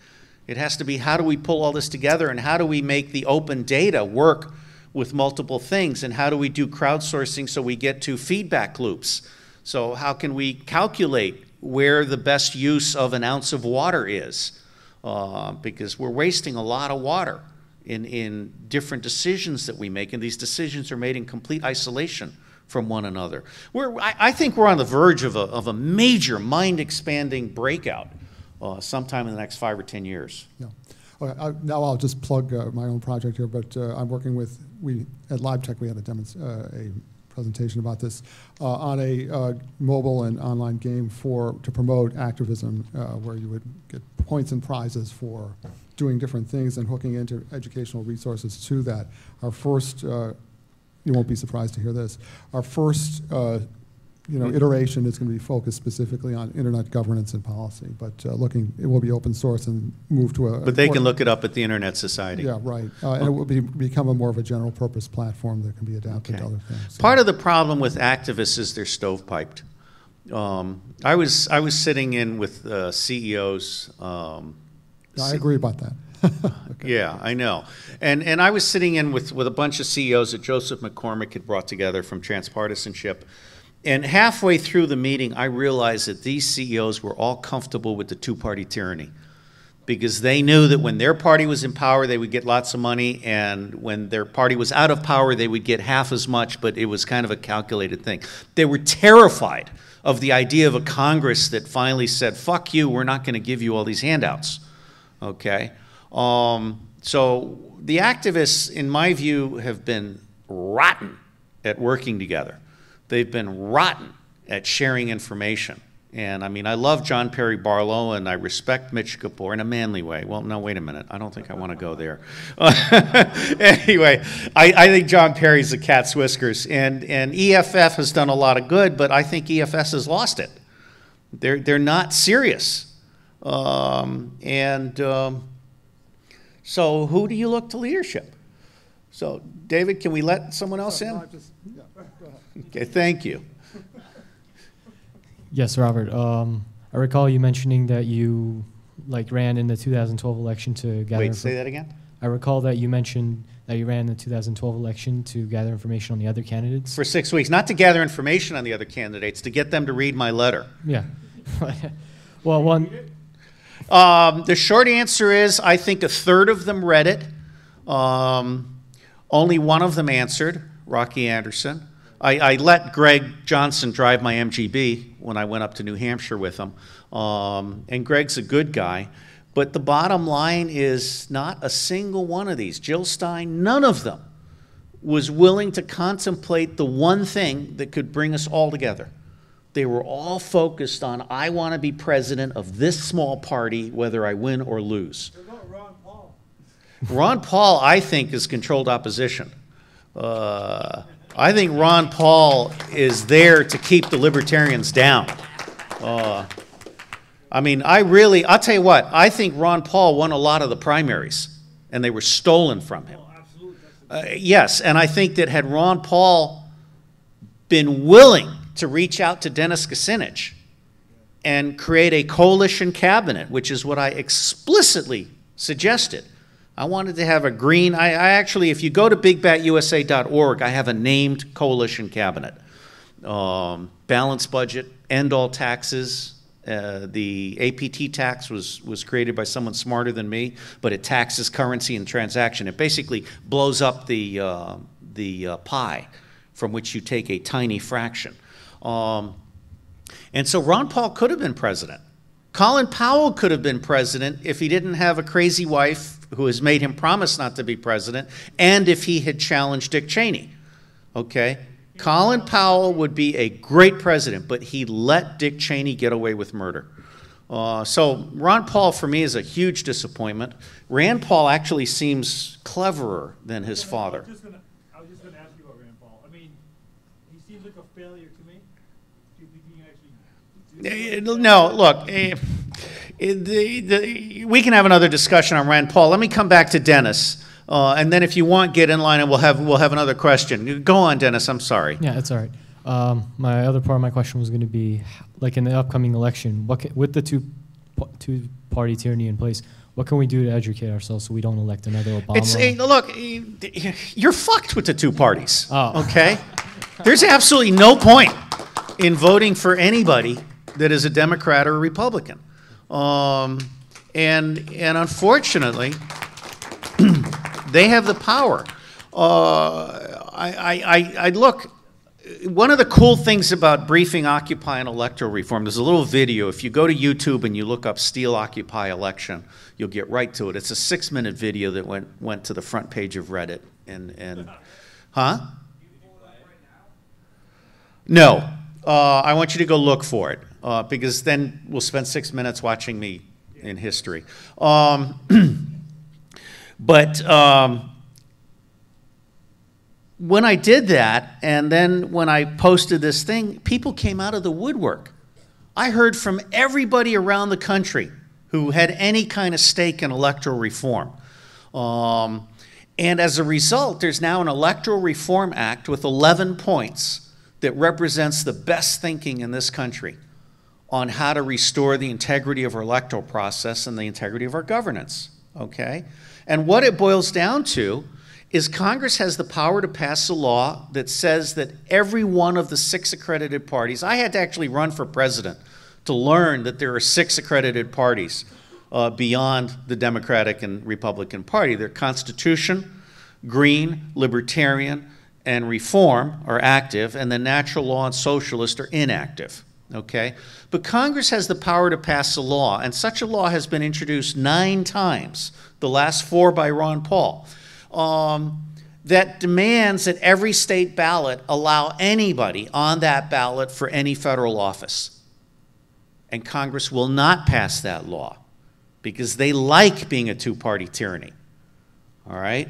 It has to be, how do we pull all this together, and how do we make the open data work with multiple things, and how do we do crowdsourcing so we get to feedback loops? So how can we calculate where the best use of an ounce of water is? Because we're wasting a lot of water in different decisions that we make, and these decisions are made in complete isolation from one another. I think we're on the verge of a major mind-expanding breakout sometime in the next 5 or 10 years. Yeah. Okay, now I'll just plug my own project here, but I'm working with, at LiveTech we had a presentation about this, on a mobile and online game to promote activism, where you would get points and prizes for doing different things and hooking into educational resources to that. Our first, you won't be surprised to hear this, our first iteration is going to be focused specifically on internet governance and policy, but it will be open source and move to a... But they can look it up at the Internet Society. Yeah, right. And it will become a more of a general purpose platform that can be adapted to other things. So. Part of the problem with activists is they're stovepiped. I was sitting in with CEOs. I agree about that. Okay. Yeah, I know. And I was sitting in with a bunch of CEOs that Joseph McCormick had brought together from Transpartisanship. And halfway through the meeting, I realized that these CEOs were all comfortable with the two-party tyranny, because they knew that when their party was in power, they would get lots of money, and when their party was out of power, they would get half as much, but it was kind of a calculated thing. They were terrified of the idea of a Congress that finally said, fuck you, we're not going to give you all these handouts, okay? So the activists, in my view, have been rotten at working together. They've been rotten at sharing information. And I mean, I love John Perry Barlow, and I respect Mitch Kapoor in a manly way. Well, no, wait a minute. I don't think I want to go there. Anyway, I think John Perry's a cat's whiskers. And EFF has done a lot of good, but I think EFS has lost it. They're not serious. So who do you look to leadership? So, David, can we let someone else in? Go ahead. Okay, thank you. Yes, Robert. I recall you mentioning that you ran in the 2012 election to gather. Wait, say that again? I recall that you mentioned that you ran in the 2012 election to gather information on the other candidates. For 6 weeks, not to gather information on the other candidates, to get them to read my letter. Yeah. Well, the short answer is I think a third of them read it. Only one of them answered, Rocky Anderson. I let Greg Johnson drive my MGB when I went up to New Hampshire with him. And Greg's a good guy. But the bottom line is not a single one of these, Jill Stein, none of them was willing to contemplate the one thing that could bring us all together. They were all focused on, I want to be president of this small party, whether I win or lose. What about Ron Paul? Ron Paul, I think, is controlled opposition. I think Ron Paul is there to keep the libertarians down. I mean, I'll tell you what, I think Ron Paul won a lot of the primaries, and they were stolen from him. Oh, absolutely. Yes, and I think that had Ron Paul been willing to reach out to Dennis Kucinich and create a coalition cabinet, which is what I explicitly suggested. I wanted to have a green, I actually, if you go to bigbatusa.org, I have a named coalition cabinet. Balanced budget, end all taxes. The APT tax was created by someone smarter than me, but it taxes currency and transaction. It basically blows up the pie from which you take a tiny fraction. And so Ron Paul could have been president. Colin Powell could have been president if he didn't have a crazy wife who has made him promise not to be president, and if he had challenged Dick Cheney. Okay? Colin Powell would be a great president, but he let Dick Cheney get away with murder. So Ron Paul, for me, is a huge disappointment. Rand Paul actually seems cleverer than his father. I was just going to ask you about Rand Paul. I mean, he seems like a failure to me. Do you think he can actually do No, look, we can have another discussion on Rand Paul. Let me come back to Dennis, and then if you want, get in line, and we'll have another question. Go on, Dennis. I'm sorry. Yeah, that's all right. My other part of my question was going to be, like in the upcoming election, with the two-party tyranny in place, what can we do to educate ourselves so we don't elect another Obama? Look, you're fucked with the two parties. Okay, there's absolutely no point in voting for anybody that is a Democrat or a Republican, and unfortunately, they have the power. I look. One of the cool things about briefing Occupy and electoral reform, there's a little video. If you go to YouTube and you look up Steal Occupy election, you'll get right to it. It's a 6-minute video that went to the front page of Reddit. Huh? No. I want you to go look for it because then we'll spend 6 minutes watching me in history. When I did that, and then when I posted this thing, people came out of the woodwork. I heard from everybody around the country who had any kind of stake in electoral reform. And as a result, there's now an Electoral Reform Act with 11 points that represents the best thinking in this country on how to restore the integrity of our electoral process and the integrity of our governance, okay? And what it boils down to is Congress has the power to pass a law that says that every one of the 6 accredited parties, I had to actually run for president to learn that there are 6 accredited parties beyond the Democratic and Republican Party. They're Constitution, Green, Libertarian, and Reform are active, and the Natural Law and Socialist are inactive, okay? But Congress has the power to pass a law, and such a law has been introduced 9 times, the last 4 by Ron Paul. That demands that every state ballot allow anybody on that ballot for any federal office. And Congress will not pass that law because they like being a two-party tyranny. All right?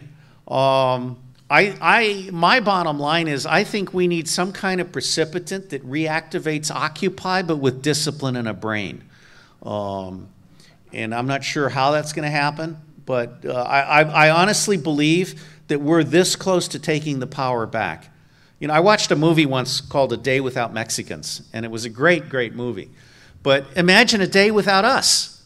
My bottom line is I think we need some kind of precipitant that reactivates Occupy, but with discipline and a brain. And I'm not sure how that's going to happen. But I honestly believe that we're this close to taking the power back. You know, I watched a movie once called A Day Without Mexicans, and it was a great, great movie. But imagine a day without us.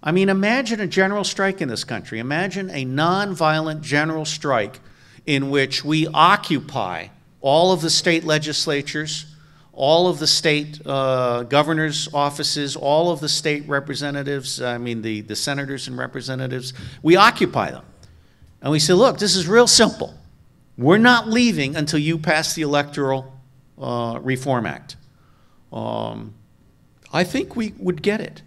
I mean, imagine a general strike in this country. Imagine a nonviolent general strike in which we occupy all of the state legislatures, all of the state governors' offices, all of the state representatives, I mean the senators and representatives, we occupy them. And we say, look, this is real simple. We're not leaving until you pass the Electoral Reform Act. I think we would get it.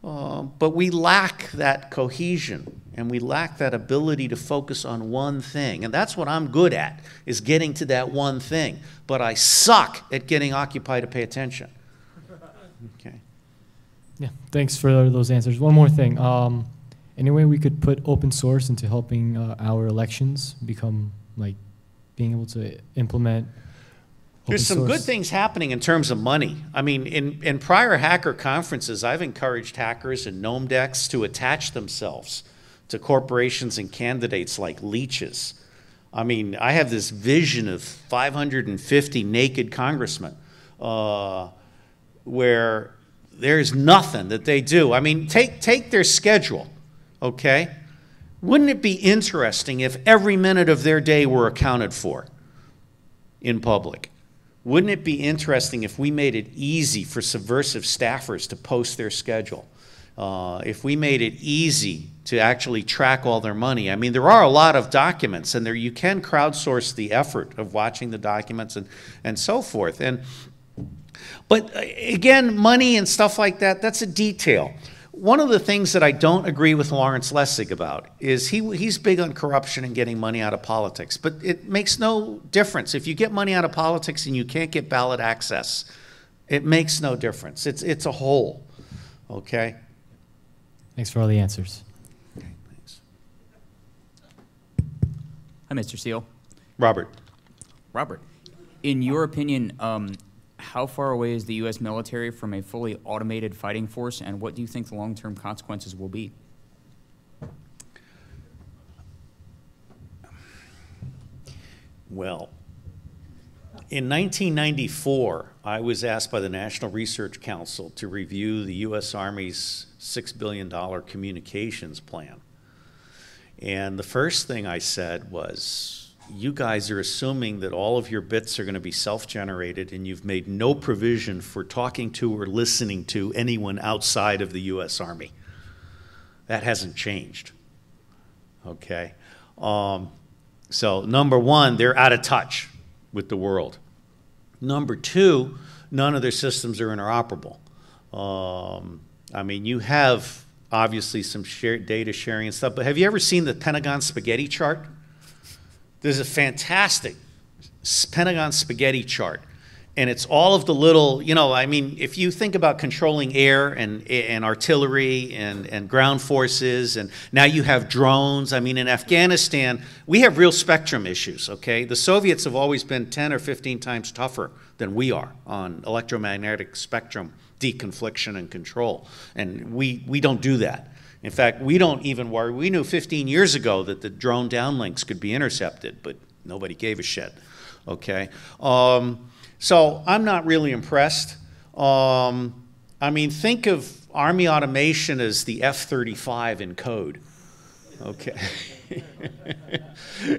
But we lack that cohesion, and we lack that ability to focus on one thing. And that's what I'm good at, is getting to that one thing. But I suck at getting Occupy to pay attention. Okay. Yeah, thanks for those answers. One more thing. Any way we could put open source into helping our elections become, like, being able to implement There's some good things happening in terms of money. I mean, in prior hacker conferences, I've encouraged hackers and gnome decks to attach themselves to corporations and candidates like leeches. I mean, I have this vision of 550 naked congressmen where there's nothing that they do. I mean, take their schedule, okay? Wouldn't it be interesting if every minute of their day were accounted for in public? Wouldn't it be interesting if we made it easy for subversive staffers to post their schedule? If we made it easy to actually track all their money? I mean, there are a lot of documents, and you can crowdsource the effort of watching the documents and so forth. But again, money and stuff like that, that's a detail. one of the things that I don't agree with Lawrence Lessig about is he's big on corruption and getting money out of politics, but it makes no difference. If you get money out of politics and you can't get ballot access, it makes no difference. It's a hole, okay? Thanks for all the answers. Okay, thanks. Hi, Mr. Seal. Robert. Robert, in your opinion, how far away is the U.S. military from a fully automated fighting force, and what do you think the long-term consequences will be? Well, in 1994, I was asked by the National Research Council to review the U.S. Army's $6 billion communications plan. And the first thing I said was, you guys are assuming that all of your bits are going to be self-generated, and you've made no provision for talking to or listening to anyone outside of the U.S. Army. That hasn't changed, okay? So number one, they're out of touch with the world. Number two, none of their systems are interoperable. I mean, you have obviously some data sharing and stuff, but have you ever seen the Pentagon spaghetti chart? There's a fantastic Pentagon spaghetti chart, and it's all of the little, you know, I mean, if you think about controlling air and artillery and ground forces, and now you have drones. I mean, in Afghanistan, we have real spectrum issues, okay? The Soviets have always been 10 or 15 times tougher than we are on electromagnetic spectrum deconfliction and control, and we don't do that. In fact, we don't even worry. We knew 15 years ago that the drone downlinks could be intercepted, but nobody gave a shit, okay? So I'm not really impressed. I mean, think of Army automation as the F-35 in code, okay?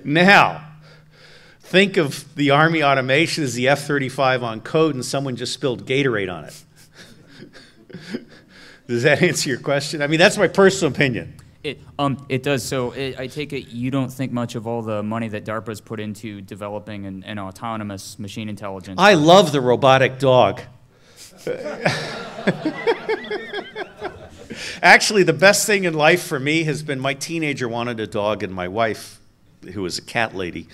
Now, think of the Army automation as the F-35 on code and someone just spilled Gatorade on it. Does that answer your question? I mean, that's my personal opinion. It does. So I take it you don't think much of all the money that DARPA's put into developing an autonomous machine intelligence. I love the robotic dog. Actually, the best thing in life for me has been my teenager wanted a dog, and my wife, who was a cat lady,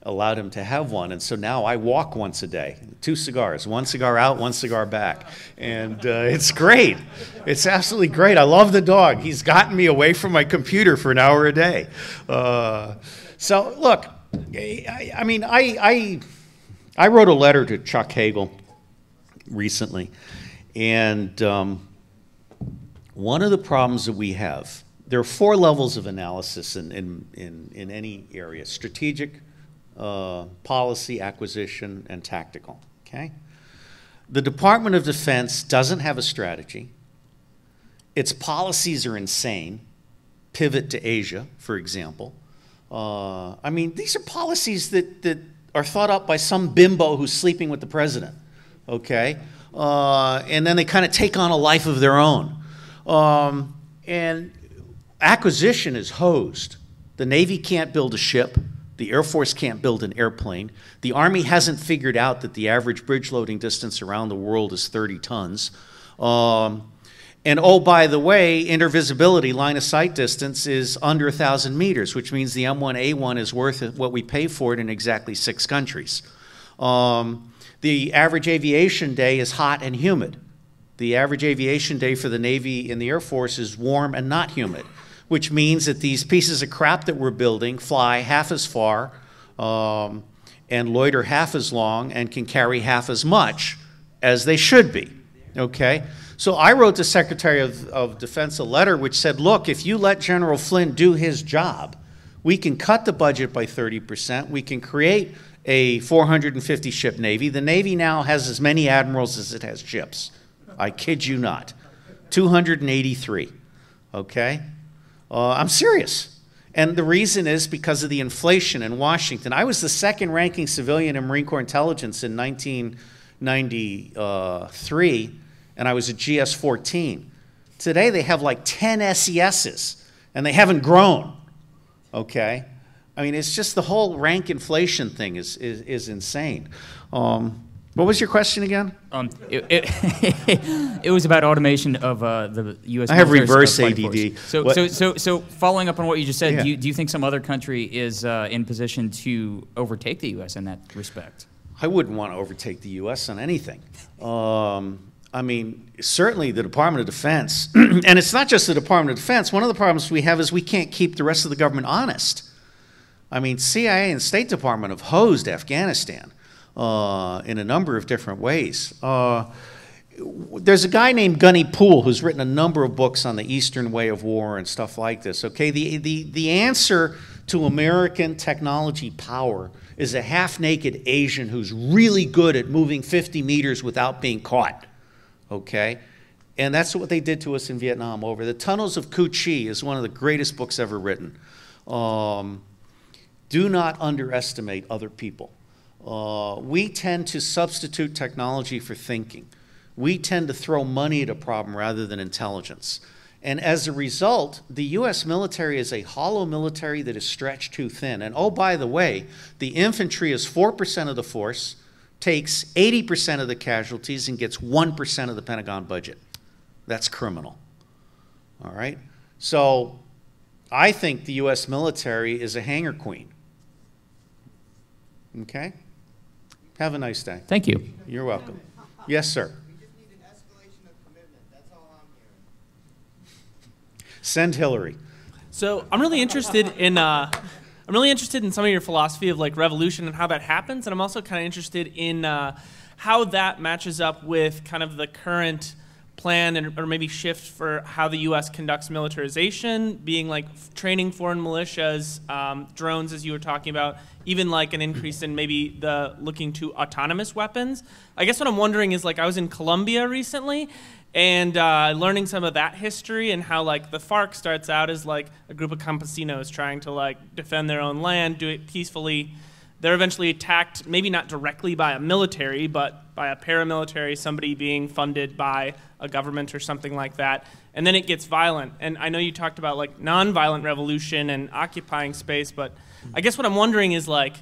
allowed him to have one. And so now I walk once a day, 2 cigars, 1 cigar out, 1 cigar back. And it's great. It's absolutely great. I love the dog. He's gotten me away from my computer for an hour a day. So look, I mean, I wrote a letter to Chuck Hagel recently. And one of the problems that we have, there are 4 levels of analysis in any area: strategic, policy, acquisition, and tactical, okay? The Department of Defense doesn't have a strategy. Its policies are insane. Pivot to Asia, for example. I mean, these are policies that are thought up by some bimbo who's sleeping with the president, okay? And then they kind of take on a life of their own. And acquisition is hosed. The Navy can't build a ship. The Air Force can't build an airplane. The Army hasn't figured out that the average bridge loading distance around the world is 30 tons. And oh, by the way, intervisibility, line of sight distance, is under 1,000 meters, which means the M1A1 is worth what we pay for it in exactly 6 countries. The average aviation day is hot and humid. The average aviation day for the Navy and the Air Force is warm and not humid, which means that these pieces of crap that we're building fly half as far and loiter half as long and can carry half as much as they should be, okay? So I wrote the Secretary of Defense a letter which said, look, if you let General Flynn do his job, we can cut the budget by 30%. We can create a 450-ship Navy. The Navy now has as many admirals as it has ships. I kid you not. 283, okay? I'm serious. And the reason is because of the inflation in Washington. I was the 2nd ranking civilian in Marine Corps intelligence in 1993, and I was a GS-14. Today they have like 10 SESs, and they haven't grown, okay? I mean, it's just the whole rank inflation thing is insane. What What was your question again? It was about automation of the U.S. I have military's, reverse fighting ADD. force. So following up on what you just said, Yeah. do you think some other country is in position to overtake the U.S. in that respect? I wouldn't want to overtake the U.S. on anything. I mean, certainly the Department of Defense, and it's not just the Department of Defense. One of the problems we have is we can't keep the rest of the government honest. I mean, CIA and State Department have hosed Afghanistan in a number of different ways. There's a guy named Gunny Poole who's written a number of books on the Eastern way of war and stuff like this. Okay, the answer to American technology power is a half-naked Asian who's really good at moving 50 meters without being caught. Okay, and that's what they did to us in Vietnam. Over the Tunnels of Cu Chi is one of the greatest books ever written. Do not underestimate other people. We tend to substitute technology for thinking. We tend to throw money at a problem rather than intelligence. And as a result, the U.S. military is a hollow military that is stretched too thin. And oh, by the way, the infantry is 4% of the force, takes 80% of the casualties, and gets 1% of the Pentagon budget. That's criminal. All right? So I think the U.S. military is a hanger queen. Okay? Have a nice day. Thank you. You're welcome. Yes, sir. Send Hillary. So I'm really interested in some of your philosophy of like revolution and how that happens, and I'm also kind of interested in how that matches up with kind of the current plan or maybe shift for how the U.S. conducts militarization, being like training foreign militias, drones, as you were talking about, even like an increase in maybe the looking to autonomous weapons. I guess what I'm wondering is, like, I was in Colombia recently, and learning some of that history and how like the FARC starts out as like a group of campesinos trying to like defend their own land, do it peacefully. They're eventually attacked, maybe not directly by a military, but by a paramilitary, somebody being funded by a government or something like that. And then it gets violent. And I know you talked about like nonviolent revolution and occupying space, but I guess what I'm wondering is, like,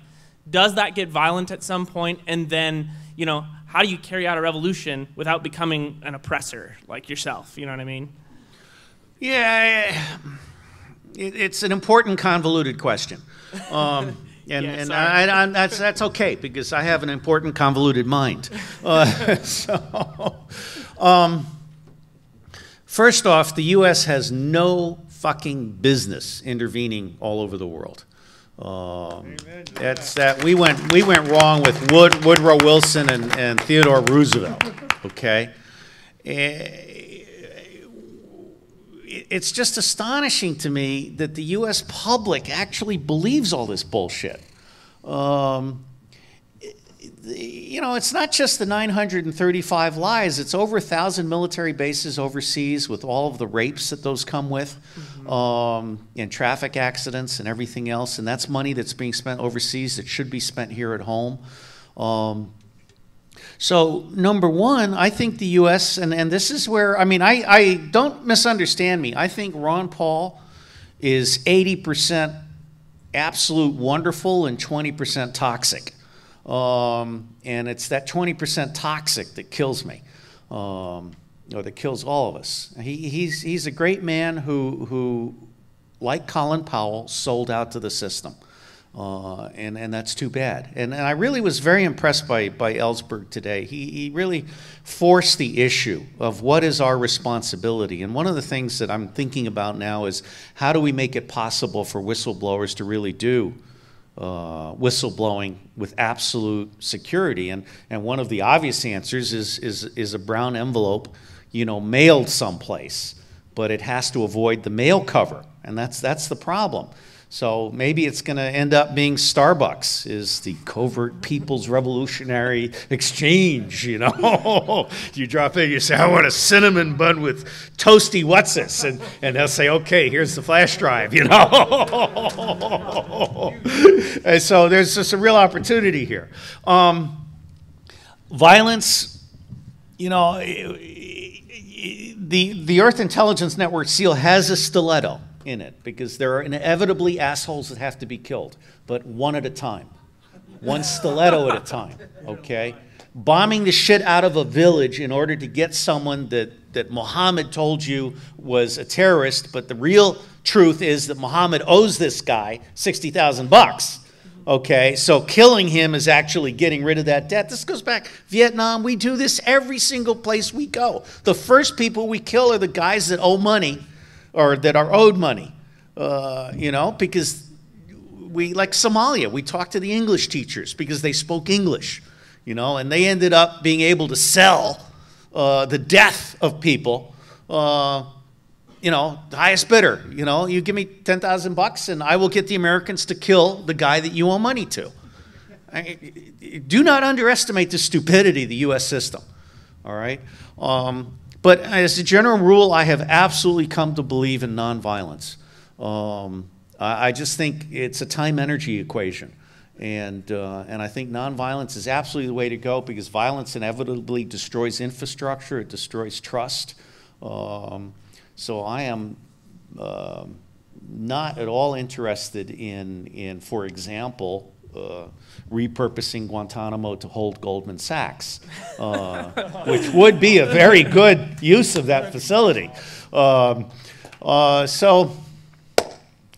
does that get violent at some point? And then, you know, how do you carry out a revolution without becoming an oppressor like yourself? You know what I mean? Yeah, it's an important, convoluted question. That's okay, because I have an important, convoluted mind. First off, the U.S. has no fucking business intervening all over the world. That's that we went wrong with Woodrow Wilson and Theodore Roosevelt. Okay, it's just astonishing to me that the U.S. public actually believes all this bullshit. You know, it's not just the 935 lies. It's over 1,000 military bases overseas with all of the rapes that those come with, and traffic accidents and everything else. And that's money that's being spent overseas that should be spent here at home. So number one, I think the U.S., and this is where, I mean, I don't misunderstand me. I think Ron Paul is 80% absolute wonderful and 20% toxic. And it's that 20% toxic that kills me, or that kills all of us. He's a great man who, like Colin Powell, sold out to the system. And that's too bad. And I really was very impressed by Ellsberg today. He really forced the issue of what is our responsibility. And one of the things that I'm thinking about now is, how do we make it possible for whistleblowers to really do whistleblowing with absolute security? And one of the obvious answers is a brown envelope, you know, mailed someplace, but it has to avoid the mail cover, and that's the problem. So maybe it's going to end up being Starbucks is the covert People's Revolutionary Exchange, you know. You drop in, you say, I want a cinnamon bun with toasty what's-this, and they'll say, okay, here's the flash drive, you know. And so there's just a real opportunity here. Violence, you know, the Earth Intelligence Network SEAL has a stiletto in it, because there are inevitably assholes that have to be killed, but one at a time, one stiletto at a time, okay? bombing the shit out of a village in order to get someone that Muhammad told you was a terrorist, but the real truth is that Muhammad owes this guy 60,000 bucks. Okay, so killing him is actually getting rid of that debt. This goes back Vietnam. We do this every single place we go. The first people we kill are the guys that owe money or that are owed money, you know, because we, like Somalia, we talked to the English teachers because they spoke English, you know, and they ended up being able to sell the death of people, you know, the highest bidder. You know, you give me 10,000 bucks and I will get the Americans to kill the guy that you owe money to. Do not underestimate the stupidity of the U.S. system, all right? But as a general rule, I have absolutely come to believe in nonviolence. I just think it's a time-energy equation. And I think nonviolence is absolutely the way to go because violence inevitably destroys infrastructure, it destroys trust. So I am not at all interested in for example, repurposing Guantanamo to hold Goldman Sachs, which would be a very good use of that facility. So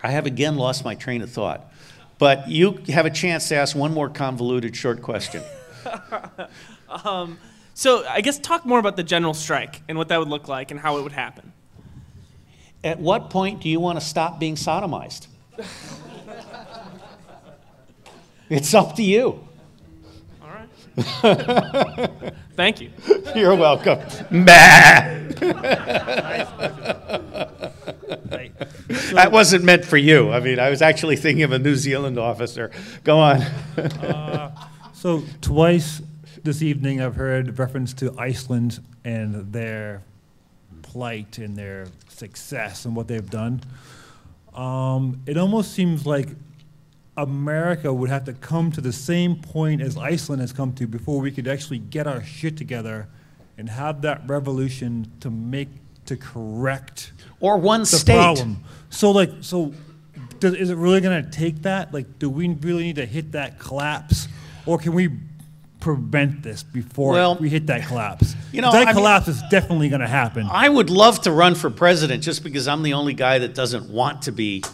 I have again lost my train of thought. But you have a chance to ask one more convoluted short question. So I guess talk more about the general strike and what that would look like and how it would happen. At what point do you want to stop being sodomized? It's up to you. All right. Thank you. You're welcome. That wasn't meant for you. I mean, I was actually thinking of a New Zealand officer. Go on. So twice this evening I've heard reference to Iceland and their plight and their success and what they've done. It almost seems like America would have to come to the same point as Iceland has come to before we could actually get our shit together and have that revolution to correct or one the state problem. So is it really going to take that? Like, do we really need to hit that collapse, or can we prevent this before we hit that collapse? You know, that collapse is definitely going to happen. I would love to run for president just because I'm the only guy that doesn't want to be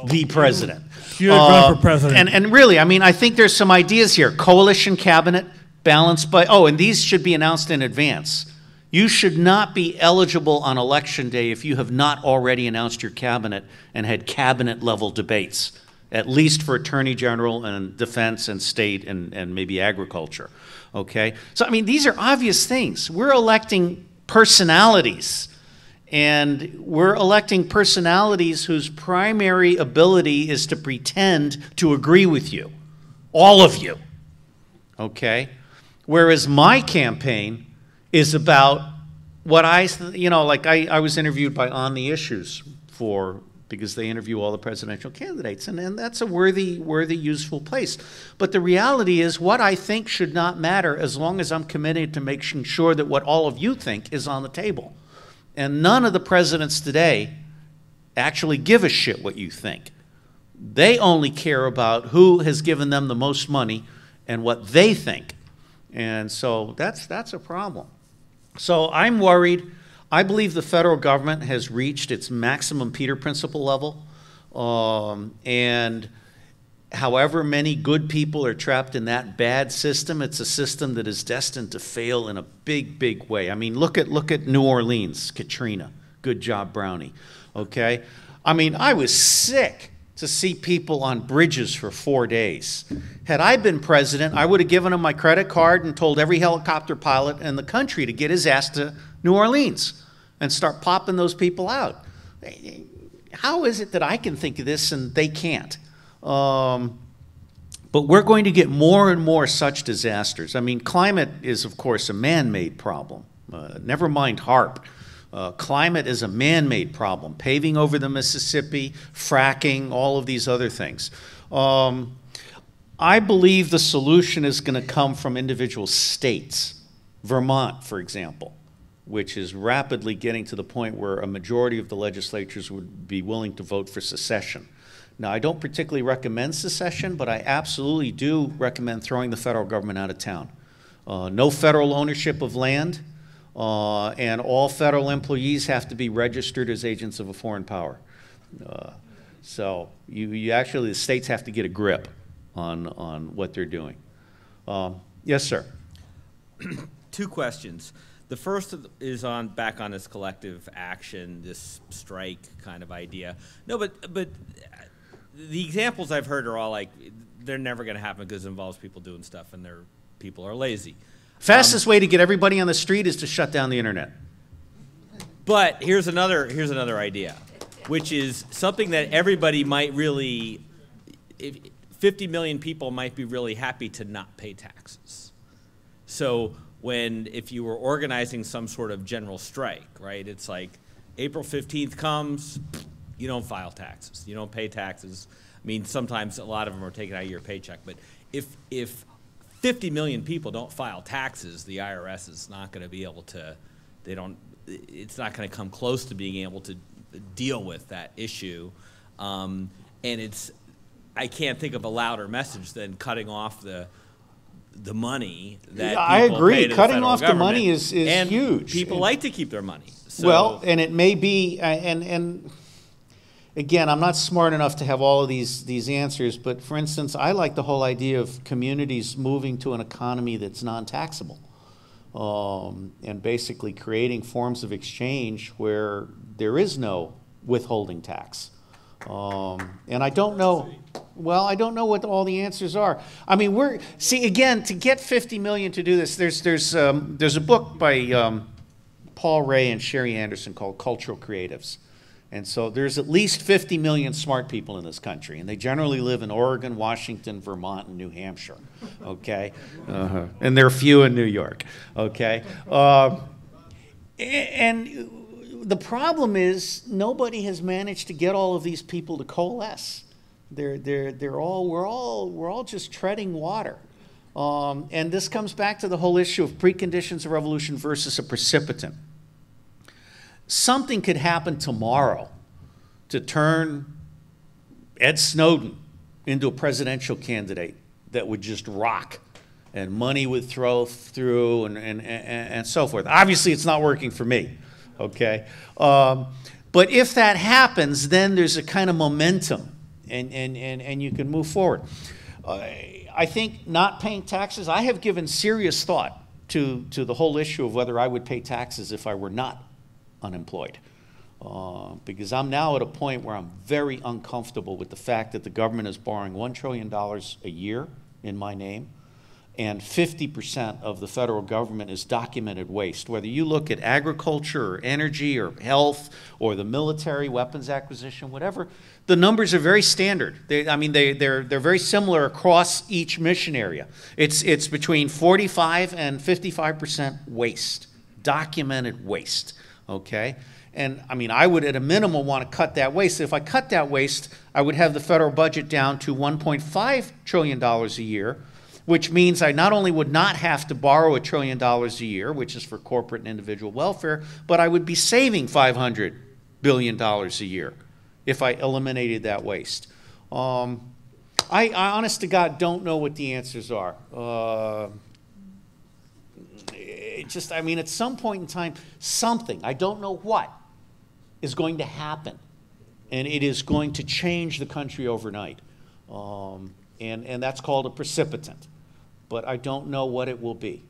the president. You run for president. And really, I mean, I think there's some ideas here. Coalition cabinet, balanced by, and these should be announced in advance. You should not be eligible on election day if you have not already announced your cabinet and had cabinet level debates, at least for attorney general and defense and state and maybe agriculture, okay? So, I mean, these are obvious things. We're electing personalities, and we're electing personalities whose primary ability is to pretend to agree with you, all of you, okay? Whereas my campaign is about what I was interviewed by On the Issues because they interview all the presidential candidates, and that's a worthy, useful place. But the reality is what I think should not matter as long as I'm committed to making sure that what all of you think is on the table. And none of the presidents today actually give a shit what you think. They only care about who has given them the most money and what they think. And so that's a problem. So I'm worried. I believe the federal government has reached its maximum Peter Principle level. And however many good people are trapped in that bad system, it's a system that is destined to fail in a big, big way. I mean, look at New Orleans, Katrina. Good job, Brownie. Okay? I mean, I was sick to see people on bridges for 4 days. Had I been president, I would have given him my credit card and told every helicopter pilot in the country to get his ass to New Orleans and start popping those people out. How is it that I can think of this and they can't? But we're going to get more and more such disasters. I mean, climate is, of course, a man-made problem. Never mind HARP. Climate is a man-made problem. Paving over the Mississippi, fracking, all of these other things. I believe the solution is going to come from individual states. Vermont, for example, which is rapidly getting to the point where a majority of the legislatures would be willing to vote for secession. Now, I don't particularly recommend secession, but I absolutely do recommend throwing the federal government out of town. no federal ownership of land, and all federal employees have to be registered as agents of a foreign power. So you actually, the states have to get a grip on what they're doing. Yes, sir. Two questions. The first is back on this collective action, this strike kind of idea. No, but the examples I've heard are all like, they're never going to happen because it involves people doing stuff and people are lazy. Fastest way to get everybody on the street is to shut down the internet. But here's another idea, which is something that everybody might really, 50 million people might be really happy to not pay taxes. So if you were organizing some sort of general strike, right, it's like April 15th comes, you don't file taxes, you don't pay taxes. I mean, sometimes a lot of them are taken out of your paycheck, but if 50 million people don't file taxes, the IRS is not going to be able to, it's not going to come close to being able to deal with that issue. And I can't think of a louder message than cutting off the money that I people agree. pay to the Cutting federal off the government. money is and huge. People like to keep their money. So, well, and it may be, and again, I'm not smart enough to have all of these answers, but for instance, I like the whole idea of communities moving to an economy that's non-taxable, and basically creating forms of exchange where there is no withholding tax. And I don't know, well, I don't know what all the answers are. I mean, see, again, to get 50 million to do this, there's a book by Paul Ray and Sherry Anderson called Cultural Creatives. And so there's at least 50 million smart people in this country, and they generally live in Oregon, Washington, Vermont, and New Hampshire, okay? And there are few in New York, okay? And the problem is nobody has managed to get all of these people to coalesce. We're all just treading water. And this comes back to the whole issue of preconditions of revolution versus a precipitant. Something could happen tomorrow to turn Ed Snowden into a presidential candidate that would just rock, and money would throw through and so forth. Obviously, it's not working for me, okay? But if that happens, then there's a kind of momentum, and you can move forward. I think not paying taxes, I have given serious thought to the whole issue of whether I would pay taxes if I were not unemployed. Because I'm now at a point where I'm very uncomfortable with the fact that the government is borrowing $1 trillion a year in my name, and 50% of the federal government is documented waste. Whether you look at agriculture or energy or health or the military, weapons acquisition, whatever, the numbers are very standard. They're very similar across each mission area. It's between 45 and 55% waste, documented waste. Okay, and I mean, I would at a minimum want to cut that waste. If I cut that waste, I would have the federal budget down to $1.5 trillion a year, which means I not only would not have to borrow $1 trillion a year, which is for corporate and individual welfare, but I would be saving $500 billion a year if I eliminated that waste. I honest to God don't know what the answers are. I mean, at some point in time, something, I don't know what, is going to happen. And it is going to change the country overnight. And that's called a precipitant. But I don't know what it will be.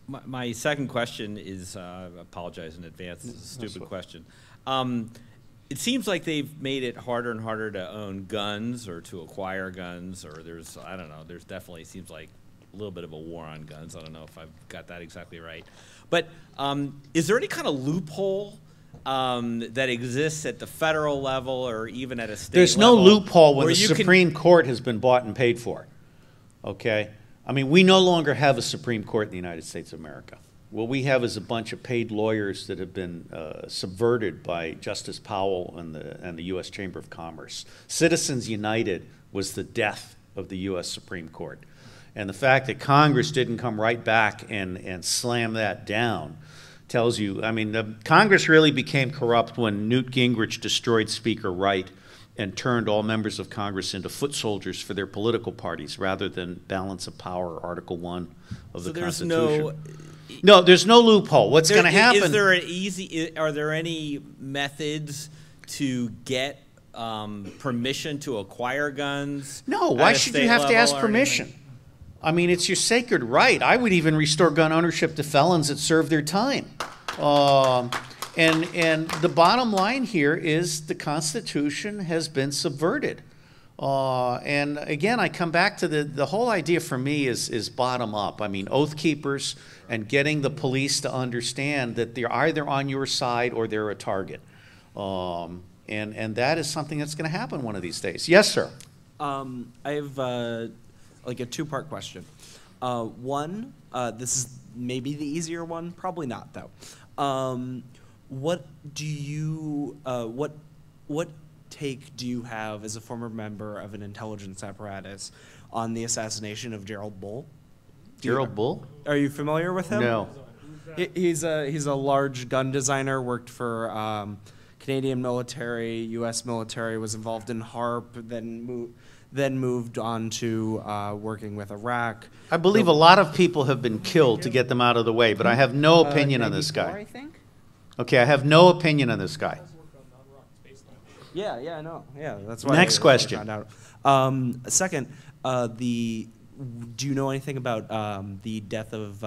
My second question is, I apologize in advance, it's a stupid question. It seems like they've made it harder and harder to own guns or to acquire guns, or I don't know, there's definitely seems like a little bit of a war on guns. I don't know if I've got that exactly right. But is there any kind of loophole that exists at the federal level or even at a state level? There's no loophole when the Supreme Court has been bought and paid for, okay? I mean, we no longer have a Supreme Court in the United States of America. What we have is a bunch of paid lawyers that have been subverted by Justice Powell and the U.S. Chamber of Commerce. Citizens United was the death of the U.S. Supreme Court. And the fact that Congress didn't come right back and slam that down tells you, I mean, the Congress really became corrupt when Newt Gingrich destroyed Speaker Wright and turned all members of Congress into foot soldiers for their political parties rather than balance of power, Article 1 of the Constitution. No, there's no loophole. What's going to happen? Is there are there any methods to get permission to acquire guns? No, why should you have to ask permission? I mean, it's your sacred right. I would even restore gun ownership to felons that serve their time. And the bottom line here is the Constitution has been subverted. And again, I come back to the whole idea for me is bottom up. I mean, oath keepers and getting the police to understand that they're either on your side or they're a target. And that is something that's going to happen one of these days. Yes, sir. I have like a two-part question. One, this is maybe the easier one, probably not though. What do you what take do you have as a former member of an intelligence apparatus on the assassination of Gerald Bull? Gerald Bull? Are you familiar with him? No. He's a large gun designer, worked for Canadian military, U.S. military, was involved in HARP, then moved on to working with Iraq. I believe a lot of people have been killed to get them out of the way, but I have no opinion on this guy. I think? Okay, I have no opinion on this guy. Yeah, I know. Yeah, that's why. Next question. I found out. Second, do you know anything about the death of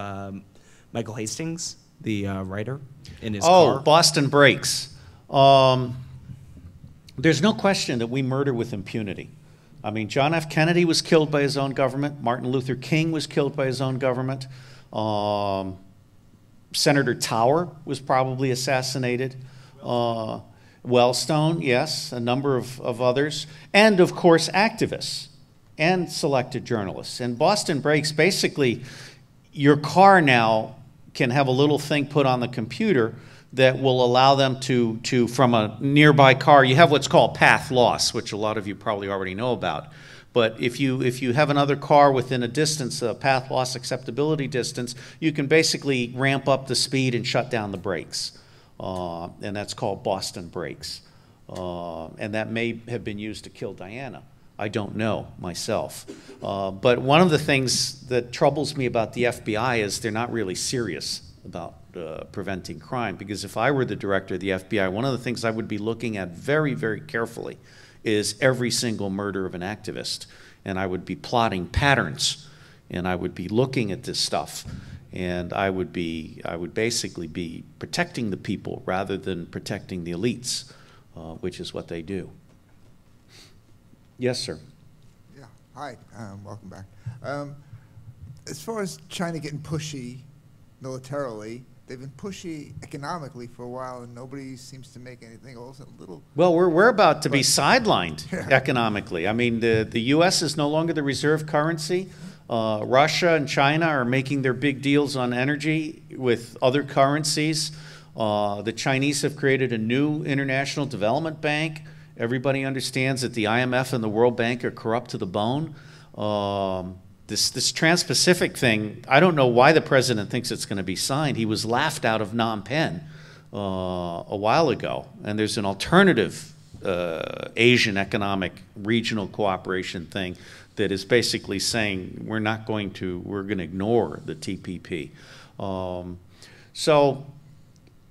Michael Hastings, the writer, in his car? Oh, Boston Breaks. There's no question that we murder with impunity. I mean, John F. Kennedy was killed by his own government. Martin Luther King was killed by his own government. Senator Tower was probably assassinated. Wellstone, yes, a number of others. And, of course, activists and selected journalists. And Boston Breaks, basically, your car now can have a little thing put on the computer that will allow them to from a nearby car, you have what's called path loss, which a lot of you probably already know about. But if you have another car within a distance, a path loss acceptability distance, you can basically ramp up the speed and shut down the brakes. And that's called Boston Breaks. And that may have been used to kill Diana. I don't know myself. But one of the things that troubles me about the FBI is they're not really serious about preventing crime. Because if I were the director of the FBI, one of the things I would be looking at very, very carefully is every single murder of an activist. And I would be plotting patterns. And I would be looking at this stuff. And I would basically be protecting the people rather than protecting the elites, which is what they do. Yes, sir. Yeah. Hi. Welcome back. As far as China getting pushy militarily, they've been pushy economically for a while, and nobody seems to make anything. Also, a little. Well, we're about to be sidelined economically. I mean, the U.S. is no longer the reserve currency. Russia and China are making their big deals on energy with other currencies. The Chinese have created a new international development bank. Everybody understands that the IMF and the World Bank are corrupt to the bone. This Trans-Pacific thing, I don't know why the president thinks it's going to be signed. He was laughed out of Phnom Penh a while ago. And there's an alternative Asian economic regional cooperation thing that is basically saying we're going to ignore the TPP. So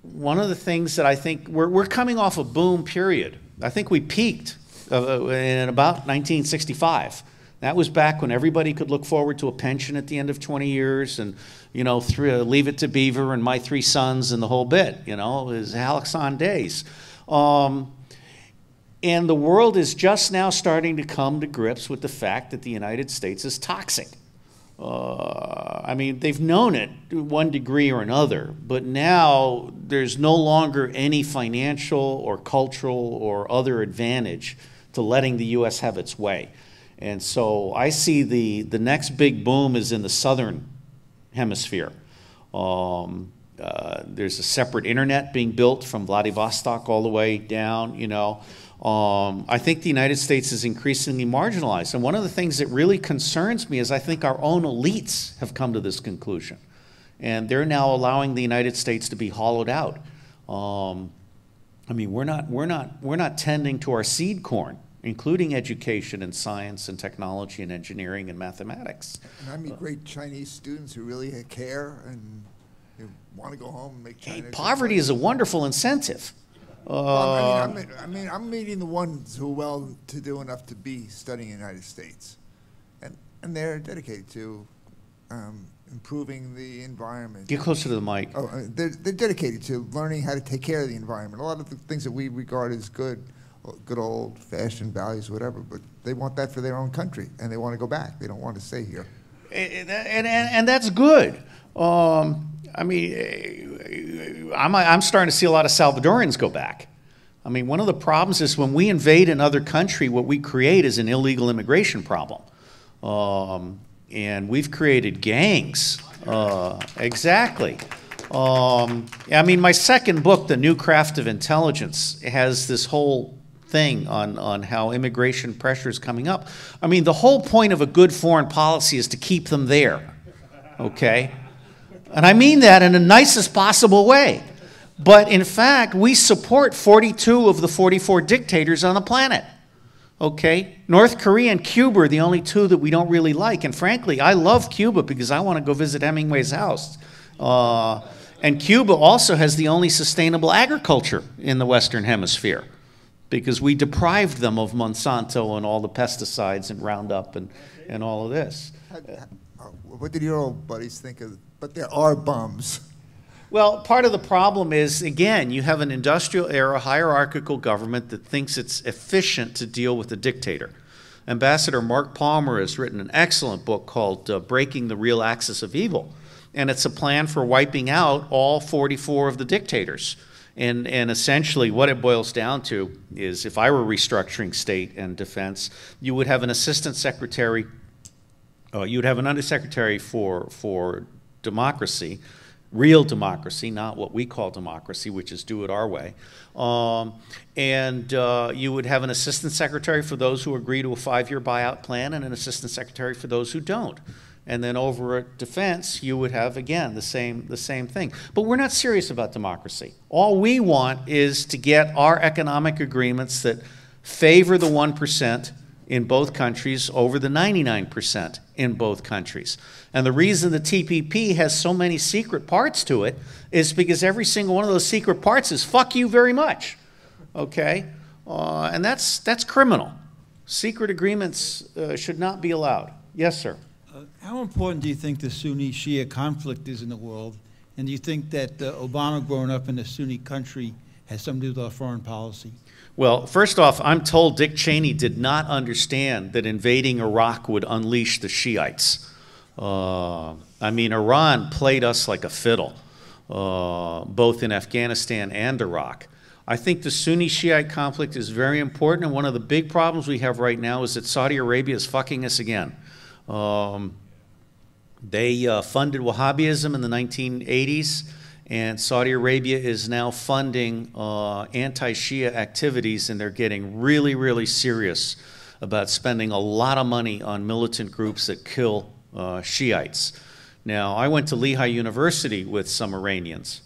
one of the things that I think, we're coming off a boom period. I think we peaked in about 1965. That was back when everybody could look forward to a pension at the end of 20 years and, you know, Leave It to Beaver and My Three Sons and the whole bit, you know, it was Halcyon days. And the world is just now starting to come to grips with the fact that the United States is toxic. I mean, they've known it to one degree or another, but now there's no longer any financial or cultural or other advantage to letting the U.S. have its way. And so I see the next big boom is in the southern hemisphere. There's a separate internet being built from Vladivostok all the way down, you know. I think the United States is increasingly marginalized. And one of the things that really concerns me is I think our own elites have come to this conclusion. And they're now allowing the United States to be hollowed out. I mean, we're not tending to our seed corn including education and science and technology and engineering and mathematics. And I meet great Chinese students who really care and want to go home and make China. Poverty is a wonderful incentive. I'm meeting the ones who are well-to-do enough to be studying in the United States, and they're dedicated to improving the environment. Get closer to the mic. Oh, they're dedicated to learning how to take care of the environment. A lot of the things that we regard as good old-fashioned values, whatever, but they want that for their own country, and they want to go back. They don't want to stay here. And that's good. I mean, I'm starting to see a lot of Salvadorans go back. I mean, one of the problems is when we invade another country, what we create is an illegal immigration problem. And we've created gangs. Exactly. I mean, my second book, The New Craft of Intelligence, has this whole thing on how immigration pressure is coming up. I mean, the whole point of a good foreign policy is to keep them there, okay? And I mean that in the nicest possible way. But in fact, we support 42 of the 44 dictators on the planet. Okay? North Korea and Cuba are the only two that we don't really like. And frankly, I love Cuba because I want to go visit Hemingway's house. And Cuba also has the only sustainable agriculture in the Western Hemisphere because we deprived them of Monsanto and all the pesticides and Roundup and all of this. What did your old buddies think of? But there are bums. Well, part of the problem is, again, you have an industrial era hierarchical government that thinks it's efficient to deal with a dictator. Ambassador Mark Palmer has written an excellent book called Breaking the Real Axis of Evil. And it's a plan for wiping out all 44 of the dictators. And essentially what it boils down to is if I were restructuring state and defense, you would have an assistant secretary, you would have an undersecretary for democracy, real democracy, not what we call democracy, which is do it our way. And you would have an assistant secretary for those who agree to a 5-year buyout plan and an assistant secretary for those who don't. And then over at defense, you would have, again, the same thing. But we're not serious about democracy. All we want is to get our economic agreements that favor the 1% in both countries over the 99% in both countries. And the reason the TPP has so many secret parts to it is because every single one of those secret parts is fuck you very much, okay? And that's criminal. Secret agreements should not be allowed. Yes, sir. How important do you think the Sunni-Shia conflict is in the world? And do you think that Obama growing up in a Sunni country has something to do with our foreign policy? Well, first off, I'm told Dick Cheney did not understand that invading Iraq would unleash the Shiites. I mean, Iran played us like a fiddle, both in Afghanistan and Iraq. I think the Sunni-Shiite conflict is very important, and one of the big problems we have right now is that Saudi Arabia is fucking us again. They funded Wahhabism in the 1980s. And Saudi Arabia is now funding anti-Shia activities, and they're getting really, really serious about spending a lot of money on militant groups that kill Shiites. Now, I went to Lehigh University with some Iranians,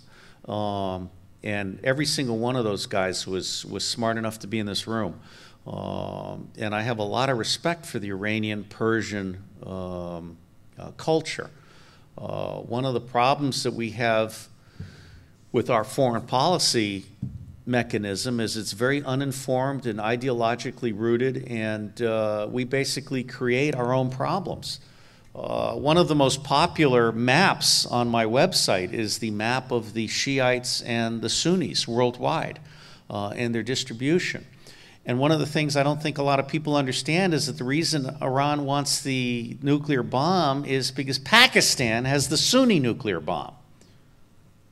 and every single one of those guys was smart enough to be in this room. And I have a lot of respect for the Iranian-Persian culture. One of the problems that we have with our foreign policy mechanism is it's very uninformed and ideologically rooted, and we basically create our own problems. One of the most popular maps on my website is the map of the Shiites and the Sunnis worldwide and their distribution. And one of the things I don't think a lot of people understand is that the reason Iran wants the nuclear bomb is because Pakistan has the Sunni nuclear bomb.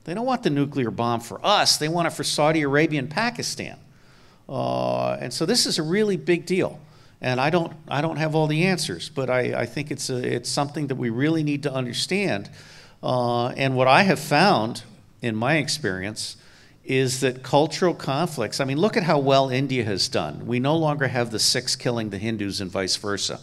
They don't want the nuclear bomb for us. They want it for Saudi Arabia and Pakistan. And so this is a really big deal. And I don't have all the answers, but I think it's something that we really need to understand. And what I have found in my experience is that cultural conflicts, I mean, look at how well India has done. We no longer have the Sikhs killing the Hindus and vice versa.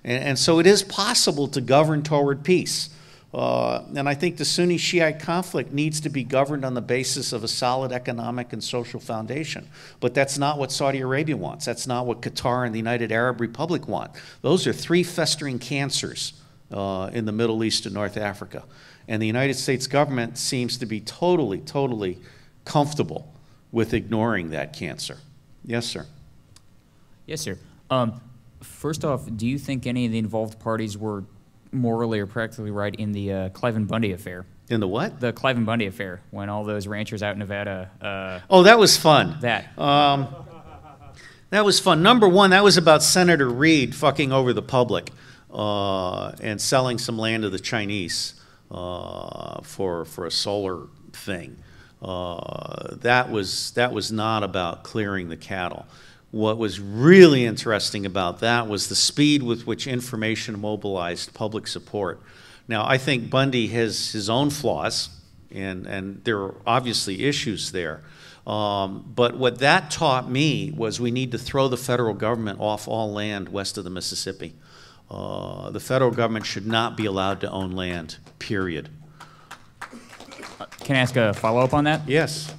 And so it is possible to govern toward peace. And I think the Sunni-Shiite conflict needs to be governed on the basis of a solid economic and social foundation. But that's not what Saudi Arabia wants. That's not what Qatar and the United Arab Republic want. Those are three festering cancers in the Middle East and North Africa. And the United States government seems to be totally comfortable with ignoring that cancer. Yes, sir. Yes, sir. First off, do you think any of the involved parties were morally or practically right in the Clive and Bundy affair? In the what? The Clive and Bundy affair, when all those ranchers out in Nevada. Oh, that was fun. That. That was fun. Number one, that was about Senator Reid fucking over the public and selling some land to the Chinese for a solar thing. That was not about clearing the cattle. What was really interesting about that was the speed with which information mobilized public support. Now, I think Bundy has his own flaws, and there are obviously issues there. But what that taught me was we need to throw the federal government off all land west of the Mississippi. The federal government should not be allowed to own land, period. Can I ask a follow-up on that? Yes.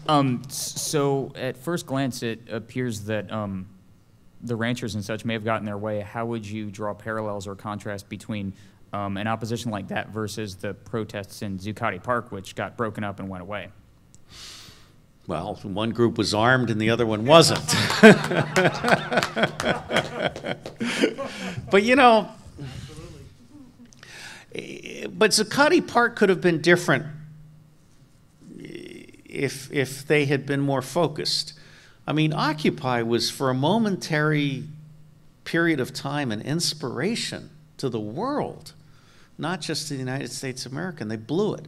So at first glance, it appears that the ranchers and such may have gotten their way. How would you draw parallels or contrast between an opposition like that versus the protests in Zuccotti Park, which got broken up and went away? Well, one group was armed and the other one wasn't. But you know, but Zuccotti Park could have been different if they had been more focused. I mean, Occupy was for a momentary period of time an inspiration to the world, not just to the United States of America, and they blew it.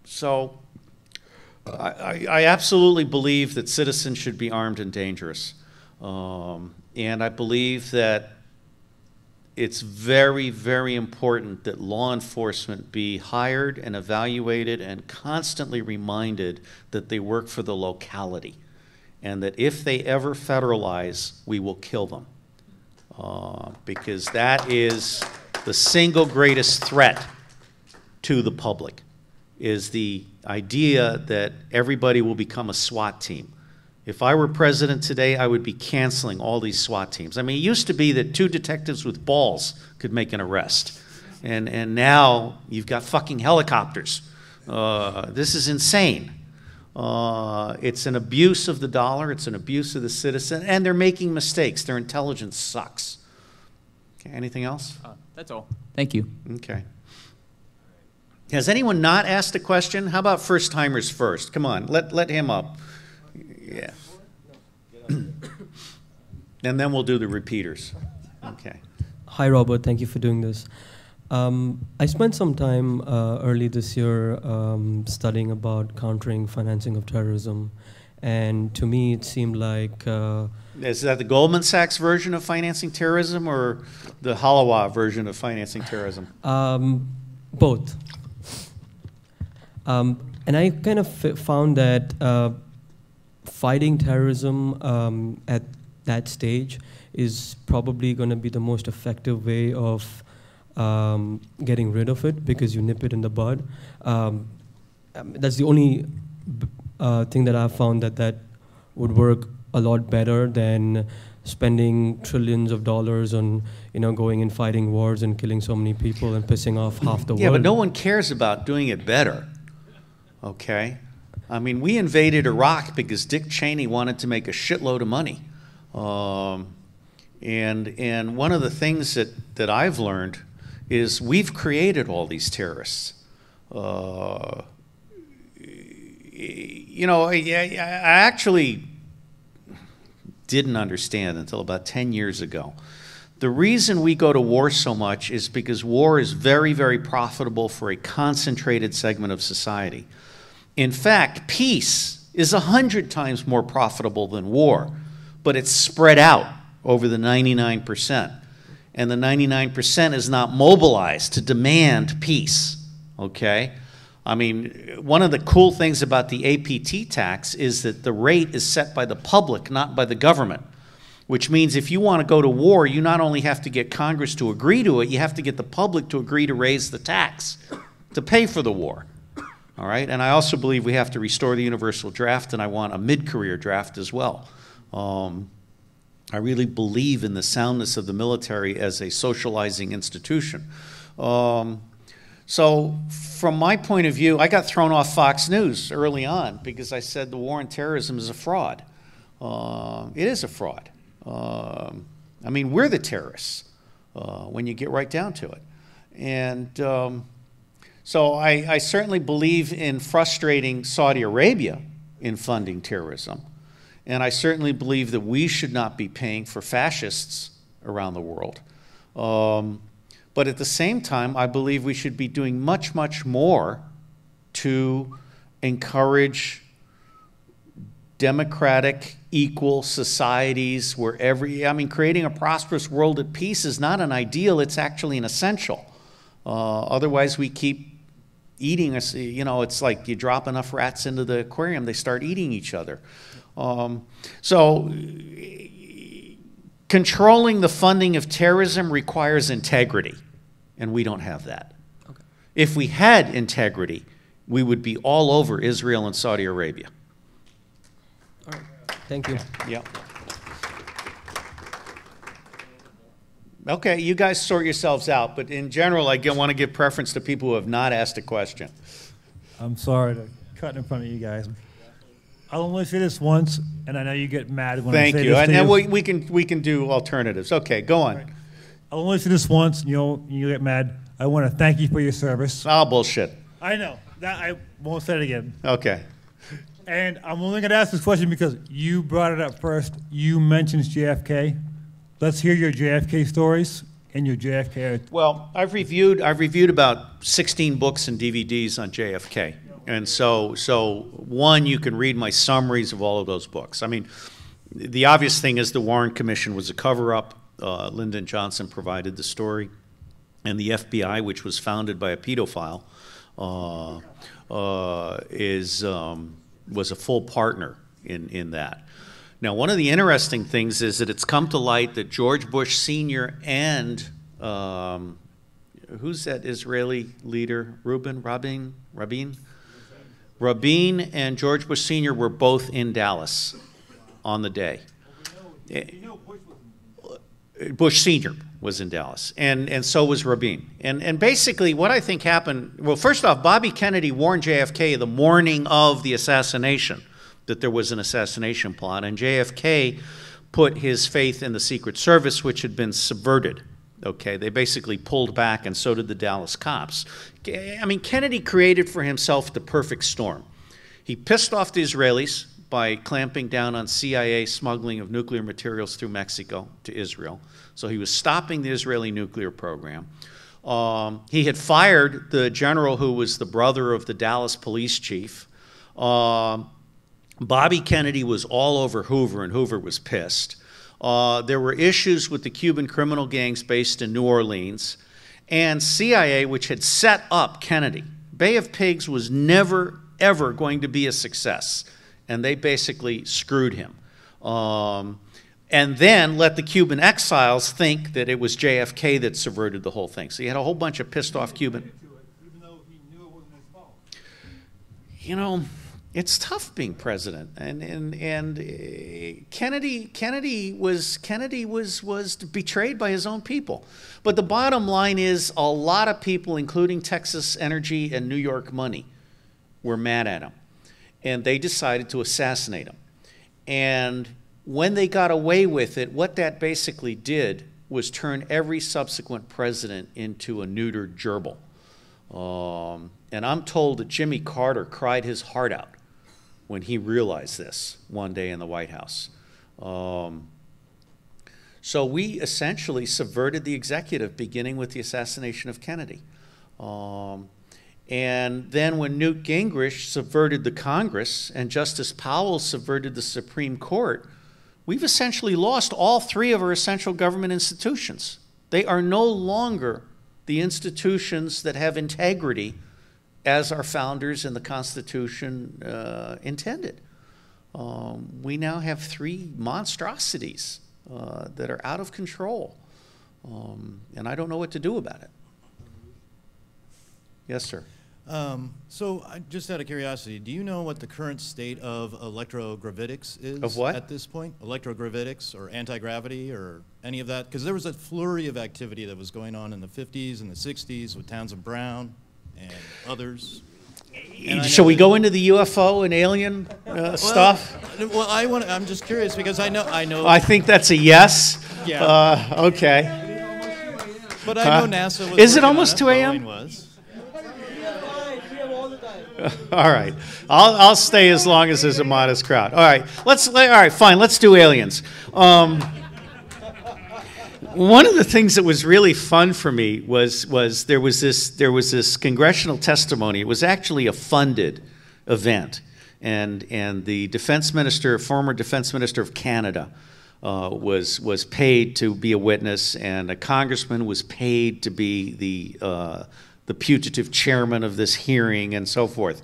So I absolutely believe that citizens should be armed and dangerous. And I believe that it's very, very important that law enforcement be hired and evaluated and constantly reminded that they work for the locality, and that if they ever federalize, we will kill them. Because that is the single greatest threat to the public, is the idea that everybody will become a SWAT team. If I were president today, I would be canceling all these SWAT teams. I mean, it used to be that 2 detectives with balls could make an arrest. And now you've got fucking helicopters. This is insane. It's an abuse of the dollar. It's an abuse of the citizen. And they're making mistakes. Their intelligence sucks. Okay, anything else? That's all. Thank you. Okay. Has anyone not asked a question? How about first timers first? Come on, let him up. Yeah. And then we'll do the repeaters. Okay. Hi, Robert. Thank you for doing this. I spent some time early this year studying about countering financing of terrorism. And to me, it seemed like... Is that the Goldman Sachs version of financing terrorism or the Halawa version of financing terrorism? Both. And I kind of found that fighting terrorism at that stage is probably going to be the most effective way of getting rid of it, because you nip it in the bud. That's the only thing that I've found that would work a lot better than spending trillions of dollars on, going and fighting wars and killing so many people and pissing off half the world. Yeah, but no one cares about doing it better. Okay? I mean, we invaded Iraq because Dick Cheney wanted to make a shitload of money. And one of the things that I've learned is we've created all these terrorists. I actually didn't understand until about 10 years ago. The reason we go to war so much is because war is very, very profitable for a concentrated segment of society. In fact, peace is 100 times more profitable than war, but it's spread out over the 99%. And the 99% is not mobilized to demand peace, okay? I mean, one of the cool things about the APT tax is that the rate is set by the public, not by the government. which means if you want to go to war, you not only have to get Congress to agree to it, you have to get the public to agree to raise the tax to pay for the war. All right, and I also believe we have to restore the universal draft, and I want a mid-career draft as well. I really believe in the soundness of the military as a socializing institution. So from my point of view, I got thrown off Fox News early on because I said the war on terrorism is a fraud. It is a fraud. I mean, we're the terrorists when you get right down to it. And so I certainly believe in frustrating Saudi Arabia in funding terrorism. And I certainly believe that we should not be paying for fascists around the world. But at the same time, I believe we should be doing much, much more to encourage democratic, equal societies where creating a prosperous world at peace is not an ideal, it's actually an essential. Otherwise, we keep eating us, it's like you drop enough rats into the aquarium, they start eating each other. So controlling the funding of terrorism requires integrity, and we don't have that. Okay. If we had integrity, we would be all over Israel and Saudi Arabia. All right. Thank you. Yeah. Okay, you guys sort yourselves out, but in general, I want to give preference to people who have not asked a question. I'm sorry to cut in front of you guys. I'll only say this once, and I know you get mad when I say this to you. Thank you. And then we can do alternatives. Okay, go on. Right. I'll only say this once, you get mad. I want to thank you for your service. Oh, bullshit. I know. I won't say it again. Okay. And I'm only going to ask this question because you brought it up first. You mentioned JFK. Let's hear your JFK stories and your JFK. Well, I've reviewed about 16 books and DVDs on JFK. And so one, you can read my summaries of all of those books. I mean, the obvious thing is the Warren Commission was a cover-up. Lyndon Johnson provided the story. And the FBI, which was founded by a pedophile, was a full partner in that. Now, one of the interesting things is that it's come to light that George Bush Sr. and who's that Israeli leader? Rabin and George Bush Sr. were both in Dallas on the day. Bush Sr. was in Dallas, and so was Rabin. And basically what I think happened, well, first off, Bobby Kennedy warned JFK the morning of the assassination that there was an assassination plot, and JFK put his faith in the Secret Service, which had been subverted. Okay, they basically pulled back, and so did the Dallas cops. I mean, Kennedy created for himself the perfect storm. He pissed off the Israelis by clamping down on CIA smuggling of nuclear materials through Mexico to Israel. So he was stopping the Israeli nuclear program. He had fired the general who was the brother of the Dallas police chief. Bobby Kennedy was all over Hoover, and Hoover was pissed. There were issues with the Cuban criminal gangs based in New Orleans, and CIA, which had set up Kennedy. Bay of Pigs was never, ever going to be a success, and they basically screwed him. And then let the Cuban exiles think that it was JFK that subverted the whole thing. So you had a whole bunch of pissed off Cuban. Even though he knew it wasn't his fault. You know, it's tough being president, and Kennedy was betrayed by his own people. But the bottom line is, a lot of people, including Texas Energy and New York Money, were mad at him, and they decided to assassinate him. And when they got away with it, what that basically did was turn every subsequent president into a neutered gerbil. And I'm told that Jimmy Carter cried his heart out when he realized this one day in the White House. So we essentially subverted the executive, beginning with the assassination of Kennedy. And then when Newt Gingrich subverted the Congress and Justice Powell subverted the Supreme Court, we've essentially lost all three of our essential government institutions. They are no longer the institutions that have integrity as our founders and the Constitution intended. We now have three monstrosities that are out of control. And I don't know what to do about it. Yes, sir. So, just out of curiosity, do you know what the current state of electrogravitics is Of what? at this point? Electrogravitics or anti-gravity or any of that? Because there was a flurry of activity that was going on in the 50s and the 60s with Townsend Brown and others. And Shall we go into the UFO and alien stuff? Well, I'm just curious because I know. I think that's a yes. Yeah. Okay. But I know NASA was. Is it working on almost 2 a.m.? Boeing was. All right, I'll stay as long as there's a modest crowd. All right, fine. Let's do aliens. One of the things that was really fun for me was there was this congressional testimony. It was actually a funded event, and the former defense minister of Canada, was paid to be a witness, and a congressman was paid to be the putative chairman of this hearing and so forth.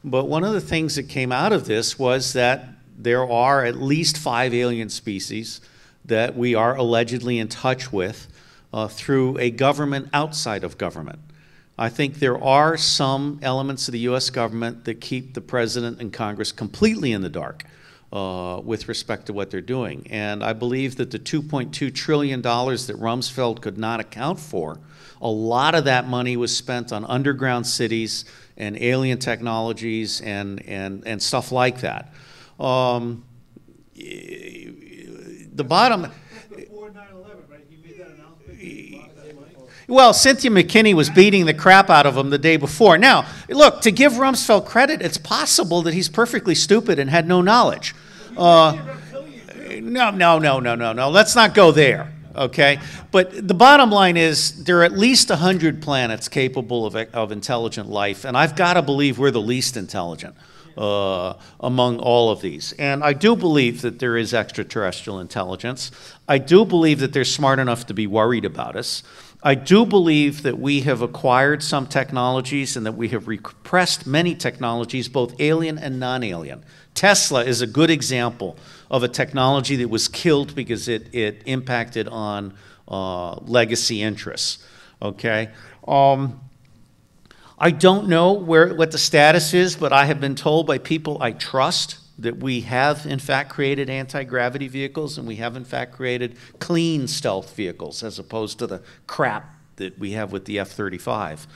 But one of the things that came out of this was that there are at least 5 alien species that we are allegedly in touch with through a government outside of government. I think there are some elements of the U.S. government that keep the president and Congress completely in the dark with respect to what they're doing. And I believe that the $2.2 trillion that Rumsfeld could not account for, a lot of that money was spent on underground cities and alien technologies and stuff like that. The bottom... Well, Cynthia McKinney was beating the crap out of him the day before. Now, look, to give Rumsfeld credit, it's possible that he's perfectly stupid and had no knowledge. No. Let's not go there, okay? But the bottom line is there are at least 100 planets capable of intelligent life, and I've got to believe we're the least intelligent among all of these. And I do believe that there is extraterrestrial intelligence. I do believe that they're smart enough to be worried about us. I do believe that we have acquired some technologies and that we have repressed many technologies, both alien and non-alien. Tesla is a good example of a technology that was killed because it impacted on legacy interests, okay? I don't know what the status is, but I have been told by people I trust that we have, in fact, created anti-gravity vehicles, and we have, in fact, created clean stealth vehicles, as opposed to the crap that we have with the F-35,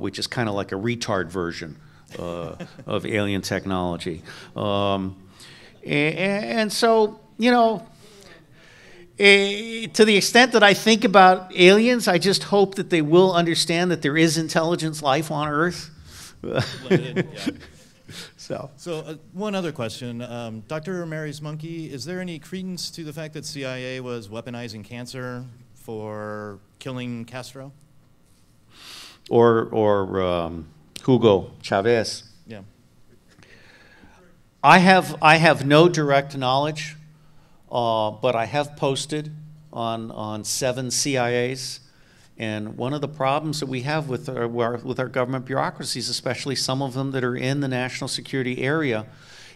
which is kind of like a retard version of alien technology. And so, you know, to the extent that I think about aliens, I just hope that they will understand that there is intelligent life on Earth. So one other question. Dr. Mary's monkey, is there any credence to the fact that CIA was weaponizing cancer for killing Castro? Or Hugo Chavez? Yeah. I have no direct knowledge, but I have posted on 7 CIAs. And one of the problems that we have with our government bureaucracies, especially some of them that are in the national security area,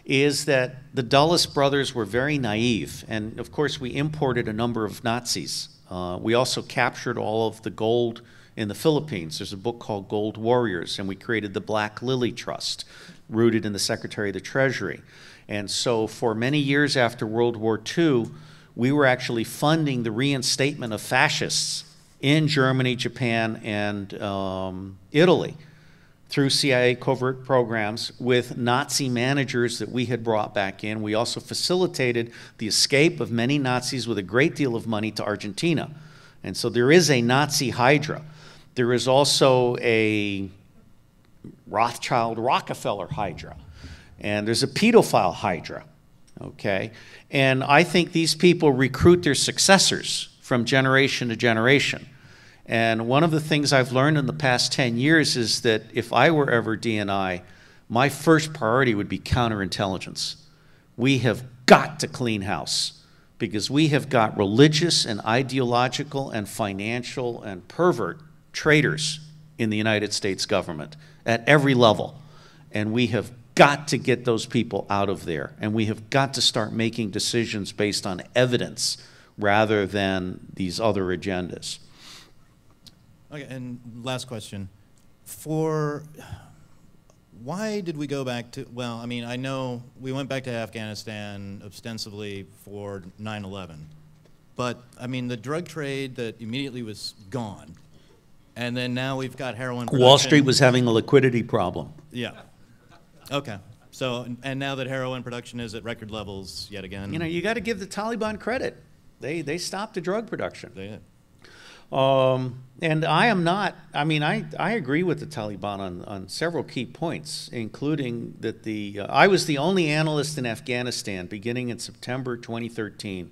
is that the Dulles brothers were very naive. And of course, we imported a number of Nazis. We also captured all of the gold in the Philippines. There's a book called Gold Warriors, and we created the Black Lily Trust, rooted in the Secretary of the Treasury. And so for many years after World War II, we were actually funding the reinstatement of fascists in Germany, Japan, and Italy through CIA covert programs with Nazi managers that we had brought back in. We also facilitated the escape of many Nazis with a great deal of money to Argentina. And so there is a Nazi Hydra. There is also a Rothschild-Rockefeller Hydra. And there's a pedophile Hydra, okay? And I think these people recruit their successors from generation to generation. And one of the things I've learned in the past 10 years is that if I were ever DNI, my first priority would be counterintelligence. We have got to clean house because we have got religious and ideological and financial and pervert traitors in the United States government at every level. And we have got to get those people out of there. And we have got to start making decisions based on evidence. rather than these other agendas. Okay, and last question. Why did we go back to, well, I mean, I know we went back to Afghanistan ostensibly for 9/11, but I mean, the drug trade that immediately was gone, and then now we've got heroin production. Wall Street was having a liquidity problem. Yeah. Okay. So, and now that heroin production is at record levels yet again. You know, you got to give the Taliban credit. They stopped the drug production. They did. And I am not, I mean, I agree with the Taliban on several key points, including that I was the only analyst in Afghanistan beginning in September 2013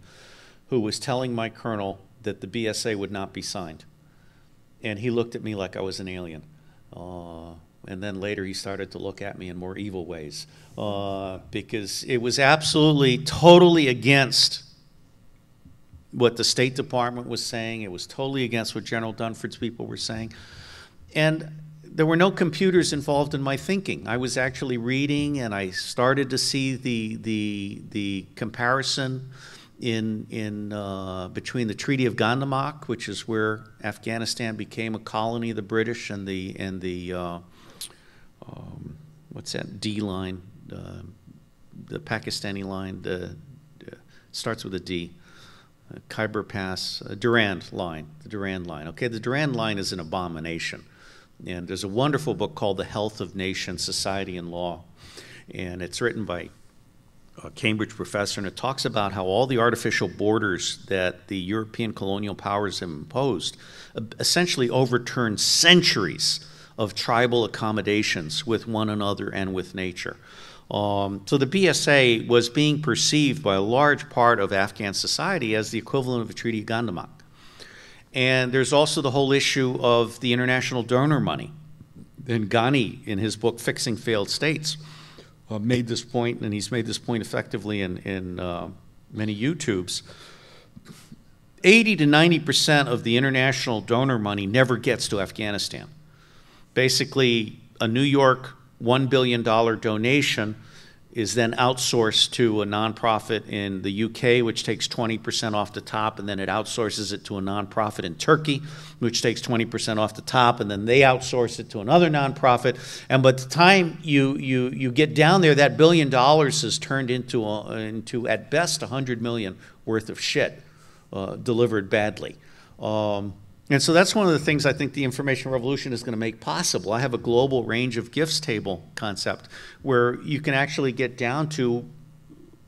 who was telling my colonel that the BSA would not be signed. And he looked at me like I was an alien. And then later he started to look at me in more evil ways because it was absolutely, totally against what the State Department was saying. It was totally against what General Dunford's people were saying. And there were no computers involved in my thinking. I was actually reading, and I started to see the comparison between the Treaty of Gandamak, which is where Afghanistan became a colony of the British, and the what's that D line, the Pakistani line, starts with a D. Khyber Pass, Durand Line, the Durand Line. Okay, the Durand Line is an abomination. And there's a wonderful book called The Health of Nations, Society and Law. And it's written by a Cambridge professor, and it talks about how all the artificial borders that the European colonial powers have imposed essentially overturned centuries of tribal accommodations with one another and with nature. So the BSA was being perceived by a large part of Afghan society as the equivalent of a Treaty of Gandamak. And there's also the whole issue of the international donor money. And Ghani, in his book, Fixing Failed States, made this point, and he's made this point effectively in many YouTubes. 80 to 90% of the international donor money never gets to Afghanistan. Basically, a New York $1 billion donation is then outsourced to a nonprofit in the UK, which takes 20% off the top, and then it outsources it to a nonprofit in Turkey, which takes 20% off the top, and then they outsource it to another nonprofit. And by the time you get down there, that $1 billion is turned into at best $100 million worth of shit delivered badly. And so that's one of the things I think the information revolution is going to make possible. I have a global range of gifts table concept where you can actually get down to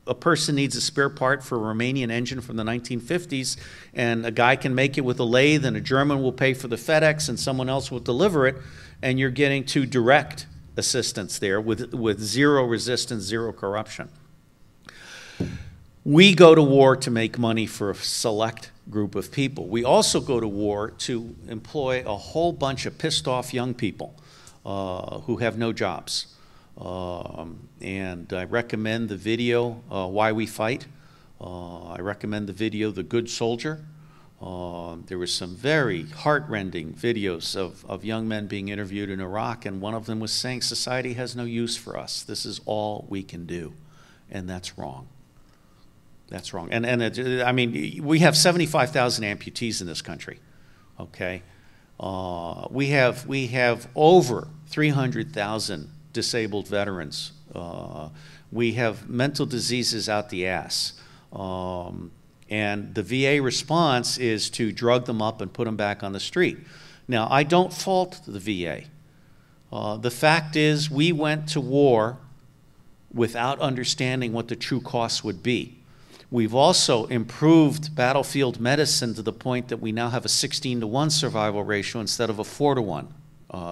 a person needs a spare part for a Romanian engine from the 1950s, and a guy can make it with a lathe, and a German will pay for the FedEx, and someone else will deliver it, and you're getting to direct assistance there with zero resistance, zero corruption. We go to war to make money for a select group of people. We also go to war to employ a whole bunch of pissed off young people who have no jobs. And I recommend the video, Why We Fight. I recommend the video, The Good Soldier. There were some very heart-rending videos of young men being interviewed in Iraq, and one of them was saying, society has no use for us. This is all we can do. And that's wrong. That's wrong. I mean, we have 75,000 amputees in this country, okay? We have over 300,000 disabled veterans. We have mental diseases out the ass. And the VA response is to drug them up and put them back on the street. Now, I don't fault the VA. The fact is, we went to war without understanding what the true costs would be. We've also improved battlefield medicine to the point that we now have a 16-to-1 survival ratio instead of a 4-to-1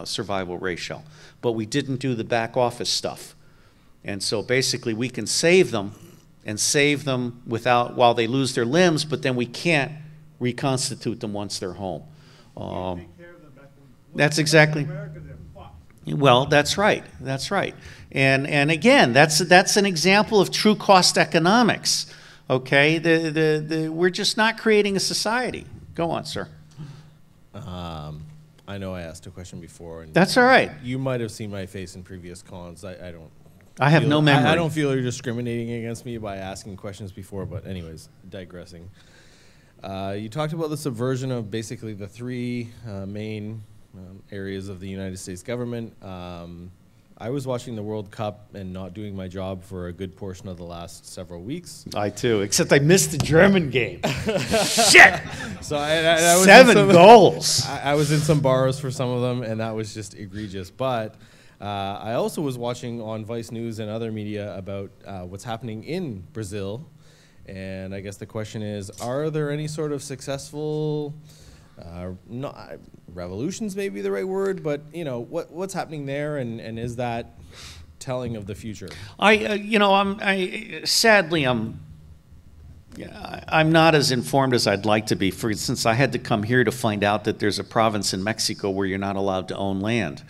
survival ratio. But we didn't do the back office stuff. And so basically we can save them and save them while they lose their limbs, but then we can't reconstitute them once they're home. That's exactly. Well, that's right. That's right. And again, that's an example of true cost economics. Okay, we're just not creating a society. Go on, sir. I know I asked a question before. And that's all right. You might have seen my face in previous calls. I don't. I have no memory. I don't feel you're discriminating against me by asking questions before, but anyways, digressing. You talked about the subversion of basically the three main areas of the United States government. I was watching the World Cup and not doing my job for a good portion of the last several weeks. I too, except I missed the German game. Shit! So I was 7 goals. I was in some bars for some of them, and that was just egregious. But I also was watching on Vice News and other media about what's happening in Brazil. And I guess the question is, are there any sort of successful, not, revolutions may be the right word, but you know, what's happening there, and is that telling of the future? Sadly, I'm not as informed as I'd like to be. For instance, I had to come here to find out that there's a province in Mexico where you're not allowed to own land.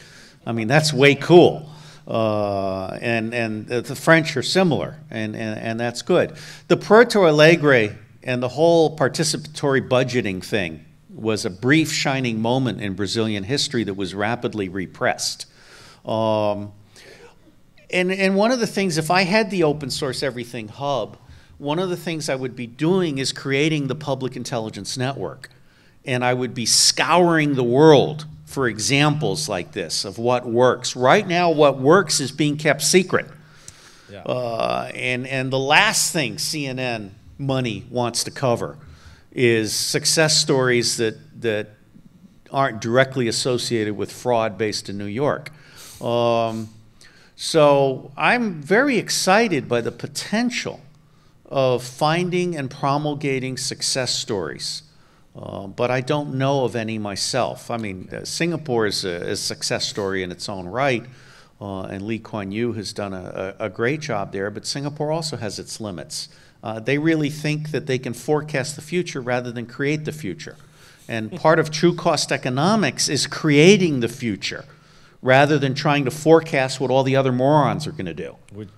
I mean, that's way cool. And the French are similar, and that's good. The Porto Alegre and the whole participatory budgeting thing was a brief shining moment in Brazilian history that was rapidly repressed. And one of the things, if I had the open source everything hub, one of the things I would be doing is creating the public intelligence network. And I would be scouring the world for examples like this of what works. Right now, what works is being kept secret. Yeah. And the last thing CNN money wants to cover is success stories that aren't directly associated with fraud based in New York. So I'm very excited by the potential of finding and promulgating success stories. But I don't know of any myself. I mean, Singapore is a success story in its own right, and Lee Kuan Yew has done a great job there, but Singapore also has its limits. They really think that they can forecast the future rather than create the future. And part of true cost economics is creating the future rather than trying to forecast what all the other morons are going to do.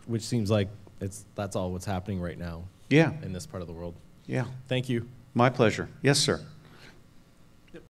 Which seems like that's all what's happening right now. Yeah. In this part of the world. Yeah. Thank you. My pleasure. Yes, sir.